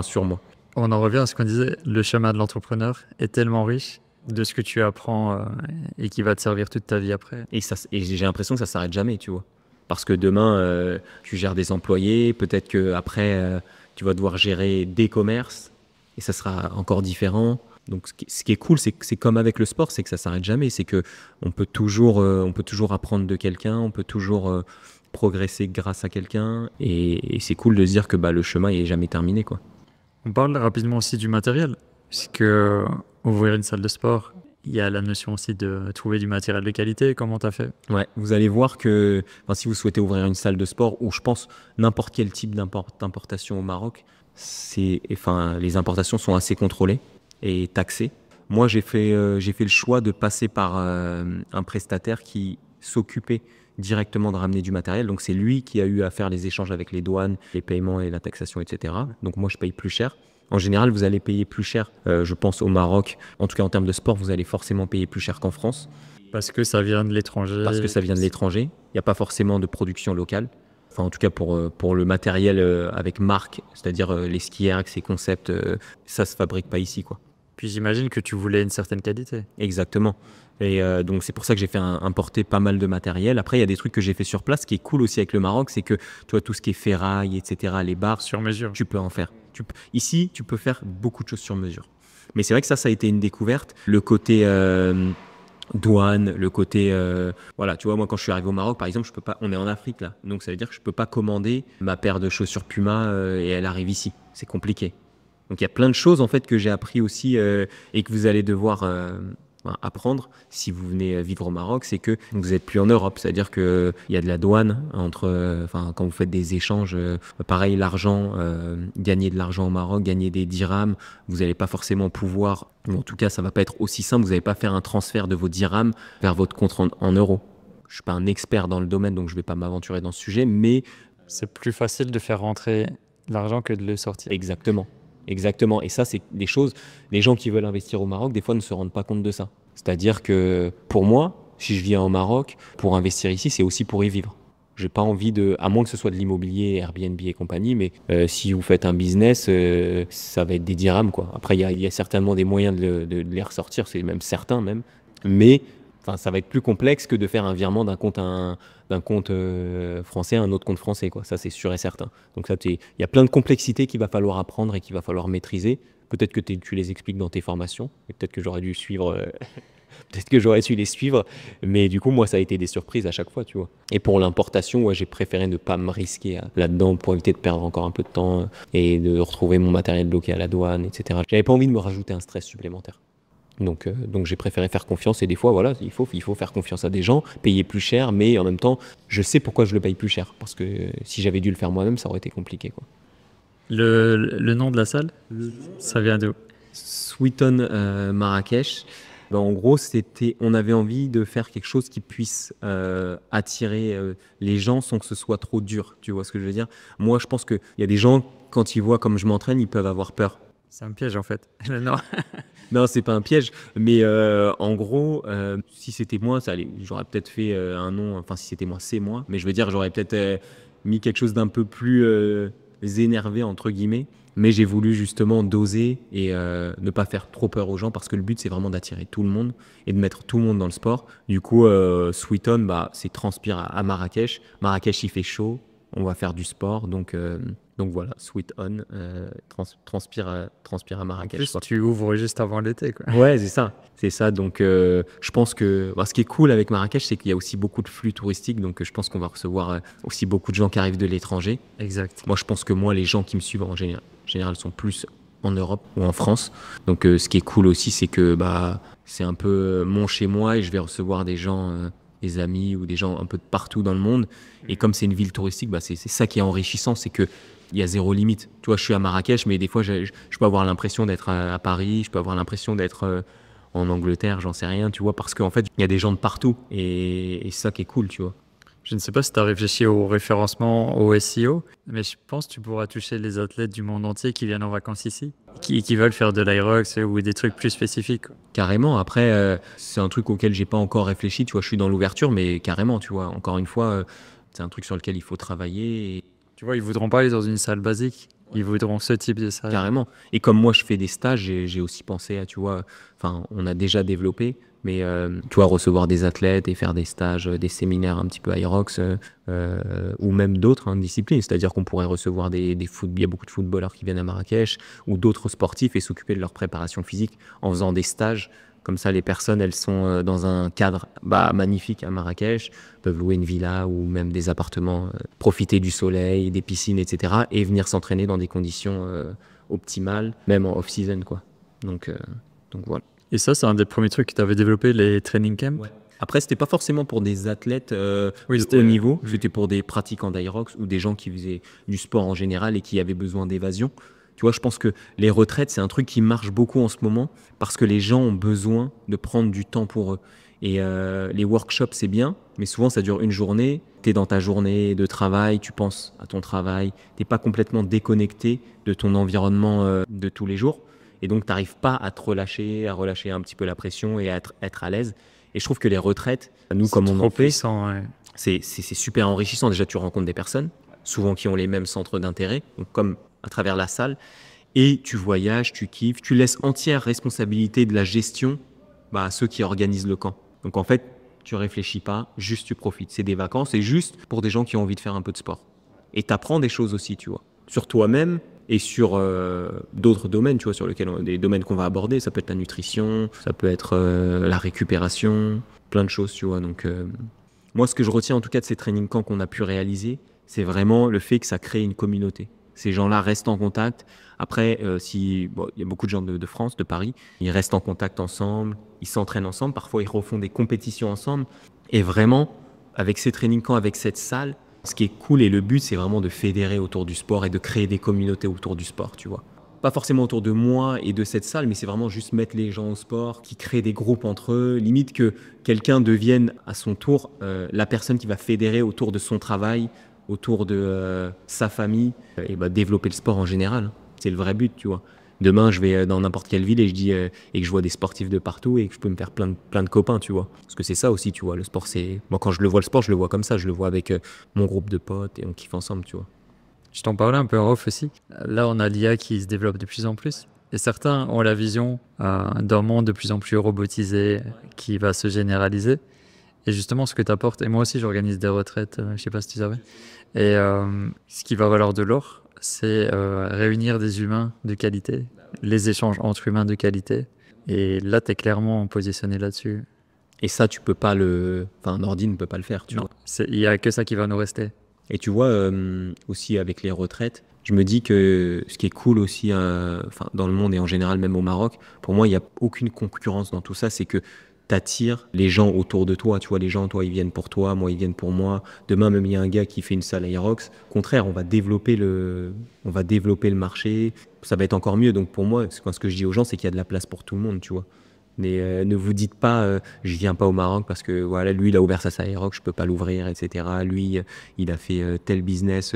sur moi. On en revient à ce qu'on disait, le chemin de l'entrepreneur est tellement riche de ce que tu apprends et qui va te servir toute ta vie après. Et j'ai l'impression que ça s'arrête jamais, tu vois. Parce que demain, tu gères des employés, peut-être qu'après, tu vas devoir gérer des commerces et ça sera encore différent. Donc, ce qui est cool, c'est que c'est comme avec le sport, c'est que ça s'arrête jamais. C'est que on peut toujours apprendre de quelqu'un, on peut toujours progresser grâce à quelqu'un. Et c'est cool de se dire que le chemin n'est jamais terminé, quoi. On parle rapidement aussi du matériel, puisque ouvrir une salle de sport, il y a la notion aussi de trouver du matériel de qualité. Comment tu as fait? Ouais, vous allez voir que si vous souhaitez ouvrir une salle de sport, ou je pense n'importe quel type d'importation au Maroc, les importations sont assez contrôlées et taxées. Moi, j'ai fait le choix de passer par un prestataire qui s'occupait directement de ramener du matériel. Donc, c'est lui qui a eu à faire les échanges avec les douanes, les paiements et la taxation, etc. Donc, moi, je paye plus cher. En général, vous allez payer plus cher, je pense, au Maroc. En tout cas, en termes de sport, vous allez forcément payer plus cher qu'en France. Parce que ça vient de l'étranger. Parce que ça vient de l'étranger. Il n'y a pas forcément de production locale. Enfin, en tout cas, pour le matériel avec marque, c'est-à-dire les ski ergs, ces concepts, ça ne se fabrique pas ici, quoi. Puis j'imagine que tu voulais une certaine qualité. Exactement. Et donc c'est pour ça que j'ai fait importer pas mal de matériel. Après, il y a des trucs que j'ai fait sur place. Ce qui est cool aussi avec le Maroc, c'est que tu vois, tout ce qui est ferraille, etc., les barres, Sur mesure. tu peux en faire. Ici, tu peux faire beaucoup de choses sur mesure. Mais c'est vrai que ça a été une découverte. Le côté douane, le côté voilà, tu vois, moi quand je suis arrivé au Maroc, par exemple, je peux pas. On est en Afrique là, donc ça veut dire que je peux pas commander ma paire de chaussures Puma et elle arrive ici. C'est compliqué. Donc il y a plein de choses en fait que j'ai appris aussi et que vous allez devoir apprendre si vous venez vivre au Maroc, c'est que vous n'êtes plus en Europe, c'est-à-dire qu'il y a de la douane entre, quand vous faites des échanges, pareil l'argent, gagner de l'argent au Maroc, gagner des dirhams, vous n'allez pas forcément pouvoir, ou en tout cas ça va pas être aussi simple, vous n'allez pas faire un transfert de vos dirhams vers votre compte en euros. Je suis pas un expert dans le domaine, donc je vais pas m'aventurer dans ce sujet, mais C'est plus facile de faire rentrer l'argent que de le sortir. exactement. Exactement. Et ça, c'est des choses, les gens qui veulent investir au Maroc, des fois, ne se rendent pas compte de ça. C'est-à-dire que pour moi, si je viens au Maroc, pour investir ici, c'est aussi pour y vivre. J'ai pas envie de, à moins que ce soit de l'immobilier, Airbnb et compagnie, mais si vous faites un business, ça va être des dirhams, quoi. Après, il y a certainement des moyens de les ressortir, c'est même certain même. Mais enfin, ça va être plus complexe que de faire un virement d'un compte français à un autre compte français, quoi. Ça, c'est sûr et certain. Donc, il y a plein de complexités qu'il va falloir apprendre et qu'il va falloir maîtriser. Peut-être que tu les expliques dans tes formations, et peut-être que j'aurais dû suivre, peut-être que j'aurais su les suivre, mais du coup, moi, ça a été des surprises à chaque fois, tu vois. Et pour l'importation, ouais, j'ai préféré ne pas me risquer là-dedans pour éviter de perdre encore un peu de temps et de retrouver mon matériel bloqué à la douane, etc. J'avais pas envie de me rajouter un stress supplémentaire. Donc j'ai préféré faire confiance et des fois, voilà, il faut faire confiance à des gens, payer plus cher, mais en même temps, je sais pourquoi je le paye plus cher. Parce que si j'avais dû le faire moi-même, ça aurait été compliqué, quoi. Le nom de la salle, ça vient d'où? Sweeton Marrakech, ben, en gros, on avait envie de faire quelque chose qui puisse attirer les gens sans que ce soit trop dur. Tu vois ce que je veux dire? Moi, je pense qu'il y a des gens, quand ils voient comme je m'entraîne, ils peuvent avoir peur. C'est un piège en fait. Non. Non, c'est pas un piège, mais en gros, si c'était moi, j'aurais peut-être fait un nom, enfin si c'était moi, c'est moi, mais je veux dire, j'aurais peut-être mis quelque chose d'un peu plus énervé, entre guillemets, mais j'ai voulu justement doser et ne pas faire trop peur aux gens, parce que le but, c'est vraiment d'attirer tout le monde et de mettre tout le monde dans le sport. Du coup, Sweeton, bah, c'est Transpire à Marrakech. Marrakech, il fait chaud, on va faire du sport, donc voilà, Sweet On, transpire à En Marrakech, plus, quoi. tu ouvres juste avant l'été, quoi. Ouais, c'est ça. C'est ça. Donc, je pense que ce qui est cool avec Marrakech, c'est qu'il y a aussi beaucoup de flux touristiques. Donc, je pense qu'on va recevoir aussi beaucoup de gens qui arrivent de l'étranger. Exact. Moi, je pense que les gens qui me suivent en général sont plus en Europe ou en France. Donc, ce qui est cool aussi, c'est que c'est un peu mon chez moi et je vais recevoir des gens, des amis ou des gens un peu de partout dans le monde. Et comme c'est une ville touristique, c'est ça qui est enrichissant, c'est que il y a zéro limite. Tu vois, je suis à Marrakech, mais des fois, je peux avoir l'impression d'être à Paris, je peux avoir l'impression d'être en Angleterre, j'en sais rien, tu vois, parce qu'en fait, il y a des gens de partout. Et c'est ça qui est cool, tu vois. Je ne sais pas si tu as réfléchi au référencement, au SEO, mais je pense que tu pourras toucher les athlètes du monde entier qui viennent en vacances ici, qui veulent faire de l'Aerox ou des trucs plus spécifiques. Carrément. Après, c'est un truc auquel j'ai pas encore réfléchi. Tu vois, je suis dans l'ouverture, mais carrément, tu vois. Encore une fois, c'est un truc sur lequel il faut travailler. Tu vois, ils voudront pas aller dans une salle basique. Ils voudront ce type de salle. Carrément. Et comme moi, je fais des stages, j'ai aussi pensé à, tu vois, enfin, on a déjà développé, mais tu vois, recevoir des athlètes et faire des stages, des séminaires un petit peu Aerox, ou même d'autres disciplines. C'est-à-dire qu'on pourrait recevoir il y a beaucoup de footballeurs qui viennent à Marrakech, ou d'autres sportifs et s'occuper de leur préparation physique en faisant des stages. Comme ça, les personnes, elles sont dans un cadre magnifique à Marrakech, peuvent louer une villa ou même des appartements, profiter du soleil, des piscines, etc. et venir s'entraîner dans des conditions optimales, même en off-season, quoi. Donc voilà. Et ça, c'est un des premiers trucs que tu avais développé, les training camps. Ouais. Après, c'était pas forcément pour des athlètes Oui, de haut niveau, c'était pour des pratiquants d'Aerox ou des gens qui faisaient du sport en général et qui avaient besoin d'évasion. Tu vois, je pense que les retraites, c'est un truc qui marche beaucoup en ce moment parce que les gens ont besoin de prendre du temps pour eux. Et les workshops, c'est bien, mais souvent, ça dure une journée. Tu es dans ta journée de travail, tu penses à ton travail. Tu n'es pas complètement déconnecté de ton environnement de tous les jours. Et donc, tu n'arrives pas à te relâcher, à relâcher un petit peu la pression et à être à l'aise. Et je trouve que les retraites, nous, comme on en fait, puissant, ouais. c'est super enrichissant. Déjà, tu rencontres des personnes, souvent qui ont les mêmes centres d'intérêt, donc comme à travers la salle. et tu voyages, tu kiffes, tu laisses entière responsabilité de la gestion à ceux qui organisent le camp. Donc en fait, tu réfléchis pas, juste tu profites. C'est des vacances, c'est juste pour des gens qui ont envie de faire un peu de sport. Et tu apprends des choses aussi, tu vois, sur toi-même et sur d'autres domaines, tu vois, sur lesquels des domaines qu'on va aborder. Ça peut être la nutrition, ça peut être la récupération, plein de choses, tu vois. Donc moi, ce que je retiens en tout cas de ces training camps qu'on a pu réaliser, c'est vraiment le fait que ça crée une communauté. Ces gens-là restent en contact. Après, il y a beaucoup de gens de France, de Paris, ils restent en contact ensemble, ils s'entraînent ensemble, parfois ils refont des compétitions ensemble. Et vraiment, avec ces training camps, avec cette salle, ce qui est cool et le but, c'est vraiment de fédérer autour du sport et de créer des communautés autour du sport, tu vois. Pas forcément autour de moi et de cette salle, mais c'est vraiment juste mettre les gens au sport, qui créent des groupes entre eux, limite que quelqu'un devienne à son tour la personne qui va fédérer autour de son travail, autour de sa famille, et développer le sport en général. C'est le vrai but, tu vois. Demain, je vais dans n'importe quelle ville et que je vois des sportifs de partout et que je peux me faire plein de copains, tu vois. Parce que c'est ça aussi, tu vois. Le sport, c'est... Moi, quand je le vois, le sport, je le vois comme ça. Je le vois avec mon groupe de potes et on kiffe ensemble, tu vois. Je t'en parlais un peu en off aussi. Là, on a l'IA qui se développe de plus en plus. Et certains ont la vision d'un monde de plus en plus robotisé qui va se généraliser. Et justement, ce que tu apportes, et moi aussi, j'organise des retraites, je sais pas si tu savais. Et ce qui va valoir de l'or, c'est réunir des humains de qualité, les échanges entre humains de qualité. Et là, tu es clairement positionné là-dessus. Et ça, tu peux pas un ordi ne peut pas le faire, tu vois. Il n'y a que ça qui va nous rester. Et tu vois, aussi avec les retraites, je me dis que ce qui est cool aussi dans le monde et en général même au Maroc, pour moi, il n'y a aucune concurrence dans tout ça, c'est que t'attires les gens autour de toi, tu vois, les gens, toi, ils viennent pour toi, moi, ils viennent pour moi. Demain, même, il y a un gars qui fait une salle Aerox. Au contraire, on va développer le marché. Ça va être encore mieux. Donc, pour moi, ce que je dis aux gens, c'est qu'il y a de la place pour tout le monde, tu vois. Mais ne vous dites pas, je viens pas au Maroc parce que voilà, lui, il a ouvert sa salle Aerox, je peux pas l'ouvrir, etc. Lui, il a fait tel business.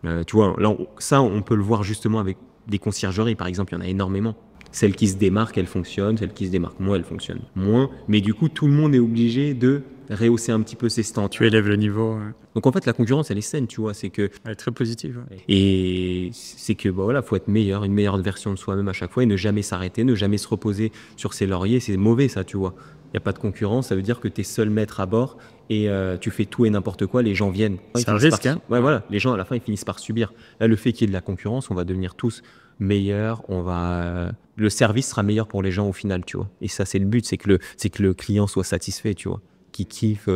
Tu vois, là, ça, on peut le voir justement avec des conciergeries, par exemple, il y en a énormément. Celle qui se démarque, elle fonctionne. Celle qui se démarque moins, elle fonctionne moins. Mais du coup, tout le monde est obligé de rehausser un petit peu ses stands. Tu élèves le niveau. Ouais. Donc en fait, la concurrence, elle est saine, tu vois. C'est que... Elle est très positive. Ouais. Et c'est que, voilà, faut être meilleur, une meilleure version de soi-même à chaque fois et ne jamais s'arrêter, ne jamais se reposer sur ses lauriers. C'est mauvais, ça, tu vois. Il n'y a pas de concurrence, ça veut dire que tu es seul maître à bord et tu fais tout et n'importe quoi, les gens viennent. C'est un risque, hein. Ouais, voilà, les gens, à la fin, ils finissent par subir. Là, le fait qu'il y ait de la concurrence, on va devenir tous meilleurs, le service sera meilleur pour les gens au final, tu vois. Et ça, c'est le but, c'est que le client soit satisfait, tu vois. Qui kiffe,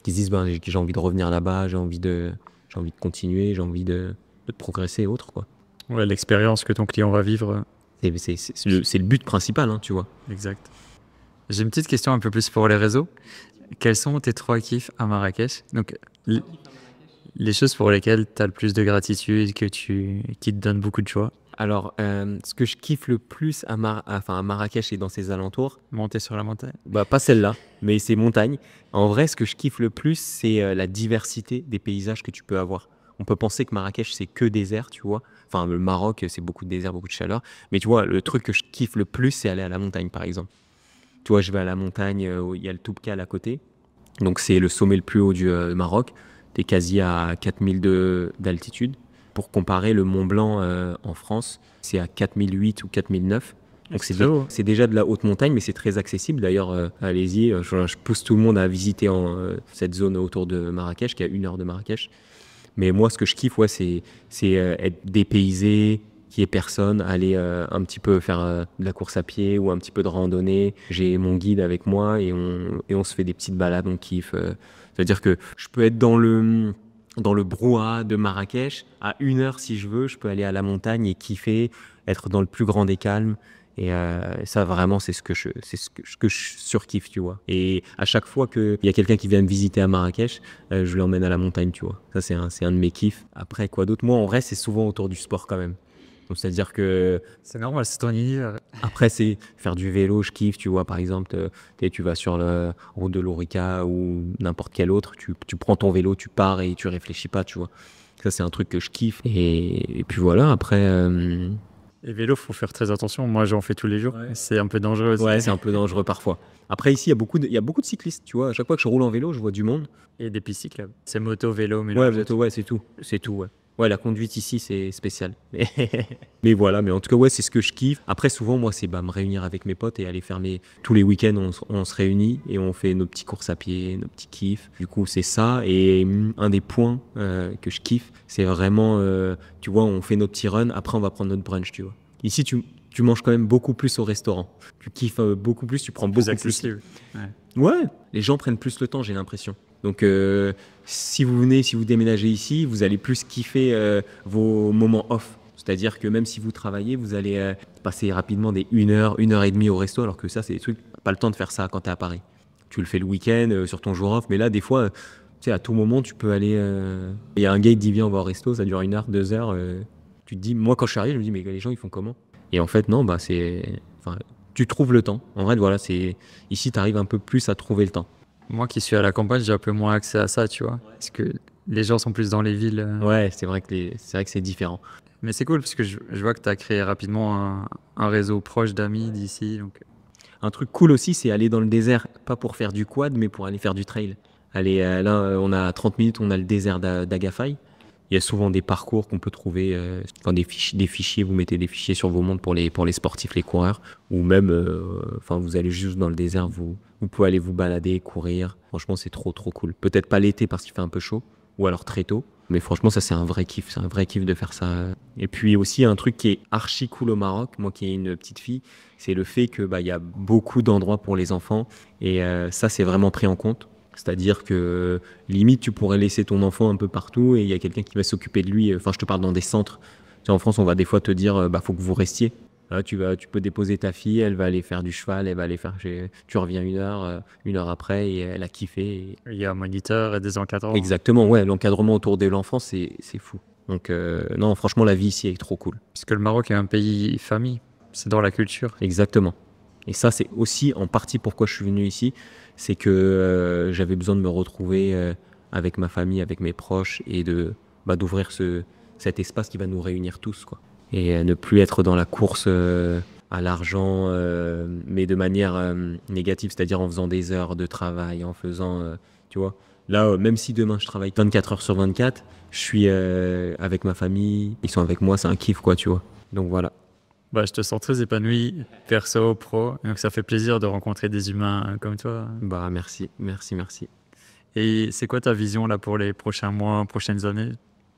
qui se disent, j'ai envie de revenir là-bas, j'ai envie de continuer, j'ai envie de progresser et autres, quoi. Ouais, l'expérience que ton client va vivre. C'est le but principal, hein, tu vois. Exact. J'ai une petite question un peu plus pour les réseaux. Quels sont tes 3 kiffs à Marrakech? Donc, les choses pour lesquelles tu as le plus de gratitude, qui te donnent beaucoup de joie. Alors, ce que je kiffe le plus à Marrakech et dans ses alentours... Monter sur la montagne? Pas celle-là, mais c'est montagne. En vrai, ce que je kiffe le plus, c'est la diversité des paysages que tu peux avoir. On peut penser que Marrakech, c'est que désert, tu vois. Enfin, le Maroc, c'est beaucoup de désert, beaucoup de chaleur. Mais tu vois, le truc que je kiffe le plus, c'est aller à la montagne, par exemple. Tu vois, je vais à la montagne, où il y a le Toubkal à côté. Donc, c'est le sommet le plus haut du Maroc. Tu es quasi à 4000 d'altitude. Pour comparer, le Mont Blanc en France, c'est à 4008 ou 4009. Donc c'est déjà de la haute montagne, mais c'est très accessible. D'ailleurs, allez-y, je pousse tout le monde à visiter cette zone autour de Marrakech, qui est à 1 heure de Marrakech. Mais moi, ce que je kiffe, c'est être dépaysé, qu'il n'y ait personne, aller un petit peu faire de la course à pied ou un petit peu de randonnée. J'ai mon guide avec moi et on se fait des petites balades, on kiffe. C'est-à-dire que je peux être dans le brouhaha de Marrakech, à 1 heure si je veux, je peux aller à la montagne et kiffer, être dans le plus grand des calmes. Et ça, vraiment, c'est ce que je surkiffe, tu vois. Et à chaque fois qu'il y a quelqu'un qui vient me visiter à Marrakech, je l'emmène à la montagne, tu vois. Ça, c'est un de mes kiffs. Après, quoi d'autre? Moi, en vrai, c'est souvent autour du sport quand même. Donc, c'est-à-dire que... C'est normal, c'est ton univers. Après, c'est faire du vélo, je kiffe, tu vois. Par exemple, tu vas sur la route de l'Orica ou n'importe quel autre, tu prends ton vélo, tu pars et tu réfléchis pas, tu vois. Ça, c'est un truc que je kiffe. Et puis voilà, après... Les vélos, faut faire très attention. Moi, j'en fais tous les jours. Ouais. C'est un peu dangereux aussi. Ouais, c'est un peu dangereux parfois. Après, ici, il y a beaucoup de cyclistes, tu vois. À chaque fois que je roule en vélo, je vois du monde. Et des pistes cyclables. C'est moto, vélo, mais ouais, moto, ouais, c'est tout. C'est tout, ouais. Ouais, la conduite ici, c'est spécial. Mais voilà, mais en tout cas, ouais, c'est ce que je kiffe. Après, souvent, moi, c'est me réunir avec mes potes et aller faire tous les week-ends, on se réunit et on fait nos petits courses à pied, nos petits kiffs. Du coup, c'est ça. Et un des points que je kiffe, c'est vraiment, tu vois, on fait notre petit run, après, on va prendre notre brunch, tu vois. Ici, tu manges quand même beaucoup plus au restaurant. Tu kiffes beaucoup plus, tu prends beaucoup plus. accessible. Ouais, les gens prennent plus le temps, j'ai l'impression. Donc, si vous déménagez ici, vous allez plus kiffer vos moments off. C'est-à-dire que même si vous travaillez, vous allez passer rapidement des 1 heure et demie au resto, alors que ça, c'est des trucs, pas le temps de faire ça quand t'es à Paris. Tu le fais le week-end, sur ton jour off, mais là, des fois, tu sais, à tout moment, tu peux aller. Il y a un gars qui dit viens, on va au resto, ça dure 1 heure, 2 heures. Tu te dis, moi, quand je suis arrivé, je me dis, mais les gens, ils font comment? Et en fait, non, bah, enfin, tu trouves le temps. En vrai, voilà, ici, tu arrives un peu plus à trouver le temps. Moi qui suis à la campagne, j'ai un peu moins accès à ça, tu vois. Parce que les gens sont plus dans les villes. Ouais, c'est vrai que c'est différent. Mais c'est cool parce que je vois que tu as créé rapidement un réseau proche d'amis d'ici. Donc... Un truc cool aussi, c'est aller dans le désert, pas pour faire du quad, mais pour aller faire du trail. Allez, là, on a 30 minutes, on a le désert d'Agafay. Il y a souvent des parcours qu'on peut trouver, enfin des fichiers, vous mettez des fichiers sur vos montres pour les sportifs, les coureurs, ou même, enfin vous allez juste dans le désert, vous pouvez aller vous balader, courir. Franchement, c'est trop cool. Peut-être pas l'été parce qu'il fait un peu chaud, ou alors très tôt, mais franchement, ça c'est un vrai kiff de faire ça. Et puis aussi un truc qui est archi cool au Maroc, moi qui ai une petite fille, c'est le fait que il y a beaucoup d'endroits pour les enfants, et ça c'est vraiment pris en compte. C'est-à-dire que limite, tu pourrais laisser ton enfant un peu partout et il y a quelqu'un qui va s'occuper de lui. Enfin, je te parle dans des centres. Tu sais, en France, on va des fois te dire, faut que vous restiez. Là, tu peux déposer ta fille, elle va aller faire du cheval, elle va aller faire. Tu reviens 1 heure après et elle a kiffé. Il y a un moniteur et des encadrants. Exactement, ouais. L'encadrement autour de l'enfant, c'est fou. Donc, non, franchement, la vie ici est trop cool. Parce que le Maroc est un pays famille. C'est dans la culture. Exactement. Et ça, c'est aussi en partie pourquoi je suis venu ici. C'est que j'avais besoin de me retrouver avec ma famille, avec mes proches et d'ouvrir cet espace qui va nous réunir tous, quoi. Et ne plus être dans la course à l'argent, mais de manière négative, c'est-à-dire en faisant des heures de travail, en faisant, tu vois. Là, même si demain je travaille 24 heures sur 24, je suis avec ma famille, ils sont avec moi, c'est un kiff, quoi, tu vois. Donc voilà. Bah, je te sens très épanoui, perso, pro. Donc ça fait plaisir de rencontrer des humains comme toi. Bah merci. Et c'est quoi ta vision là pour les prochains mois, prochaines années?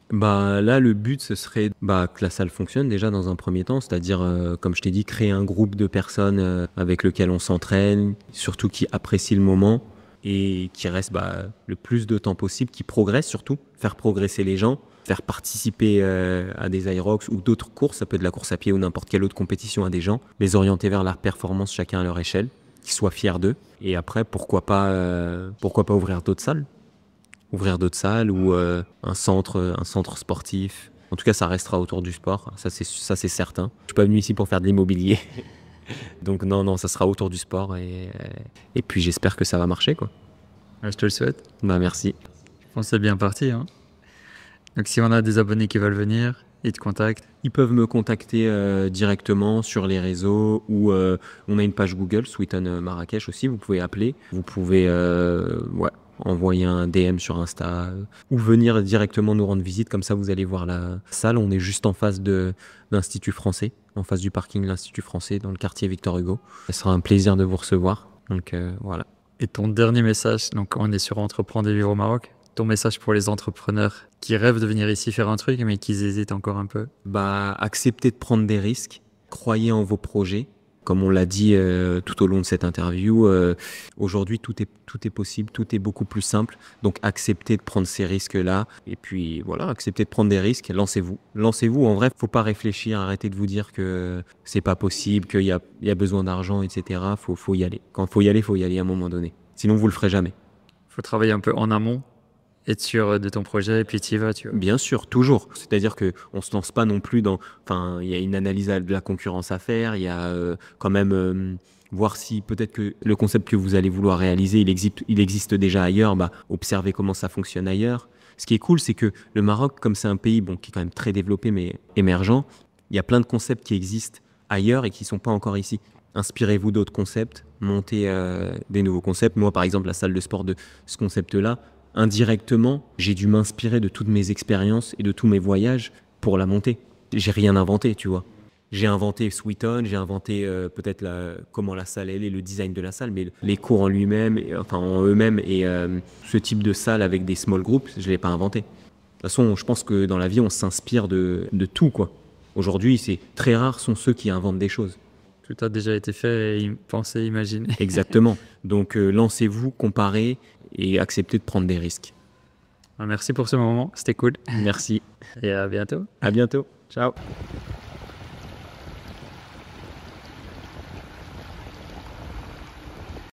Bah là, le but, ce serait que la salle fonctionne déjà dans un premier temps, c'est-à-dire, comme je t'ai dit, créer un groupe de personnes avec lequel on s'entraîne, surtout qui apprécient le moment et qui restent le plus de temps possible, qui progressent surtout, faire progresser les gens, faire participer à des Aerox ou d'autres courses, ça peut être de la course à pied ou n'importe quelle autre compétition à des gens, les orienter vers la performance chacun à leur échelle, qu'ils soient fiers d'eux. Et après, pourquoi pas ouvrir d'autres salles ou un centre sportif. En tout cas, ça restera autour du sport, ça c'est certain. Je suis pas venu ici pour faire de l'immobilier. Donc non, ça sera autour du sport et puis j'espère que ça va marcher, quoi. Je te le souhaite. Bah merci. Je pense que c'est bien parti, hein. Donc si on a des abonnés qui veulent venir, ils te contactent. Ils peuvent me contacter directement sur les réseaux ou on a une page Google, Sweeton Marrakech aussi, vous pouvez appeler. Vous pouvez envoyer un DM sur Insta ou venir directement nous rendre visite, comme ça vous allez voir la salle. On est juste en face de l'Institut français, en face du parking de l'Institut français dans le quartier Victor Hugo. Ce sera un plaisir de vous recevoir. Donc voilà. Et ton dernier message, donc on est sur Entreprendre et vivre au Maroc. Ton message pour les entrepreneurs qui rêvent de venir ici faire un truc mais qui hésitent encore un peu? Acceptez de prendre des risques, croyez en vos projets. Comme on l'a dit tout au long de cette interview, aujourd'hui tout est possible, tout est beaucoup plus simple. Donc acceptez de prendre ces risques-là. Et puis voilà, acceptez de prendre des risques, lancez-vous. Lancez-vous, en vrai, faut pas réfléchir, arrêtez de vous dire que c'est pas possible, qu'il y a besoin d'argent, etc. Faut y aller. Quand faut y aller à un moment donné. Sinon vous le ferez jamais. Faut travailler un peu en amont, être sûr de ton projet et puis tu y vas, tu vois. Bien sûr, toujours. C'est-à-dire qu'on ne se lance pas non plus dans... Enfin, il y a une analyse de la concurrence à faire, il y a quand même voir si peut-être que le concept que vous allez vouloir réaliser, il existe déjà ailleurs, observez comment ça fonctionne ailleurs. Ce qui est cool, c'est que le Maroc, comme c'est un pays qui est quand même très développé mais émergent, il y a plein de concepts qui existent ailleurs et qui ne sont pas encore ici. Inspirez-vous d'autres concepts, montez des nouveaux concepts. Moi, par exemple, la salle de sport de ce concept-là, indirectement, j'ai dû m'inspirer de toutes mes expériences et de tous mes voyages pour la monter. J'ai rien inventé, tu vois. J'ai inventé Sweeton, j'ai inventé peut-être comment la salle elle est, le design de la salle, mais les cours en lui-même, enfin en eux-mêmes, et ce type de salle avec des small groups, je ne l'ai pas inventé. De toute façon, je pense que dans la vie, on s'inspire de tout, quoi. Aujourd'hui, c'est très rare sont ceux qui inventent des choses. Tout a déjà été fait et pensé, imaginé. Exactement. Donc lancez-vous, comparez et acceptez de prendre des risques. Merci pour ce moment, c'était cool. Merci. Et à bientôt. À bientôt. Ciao.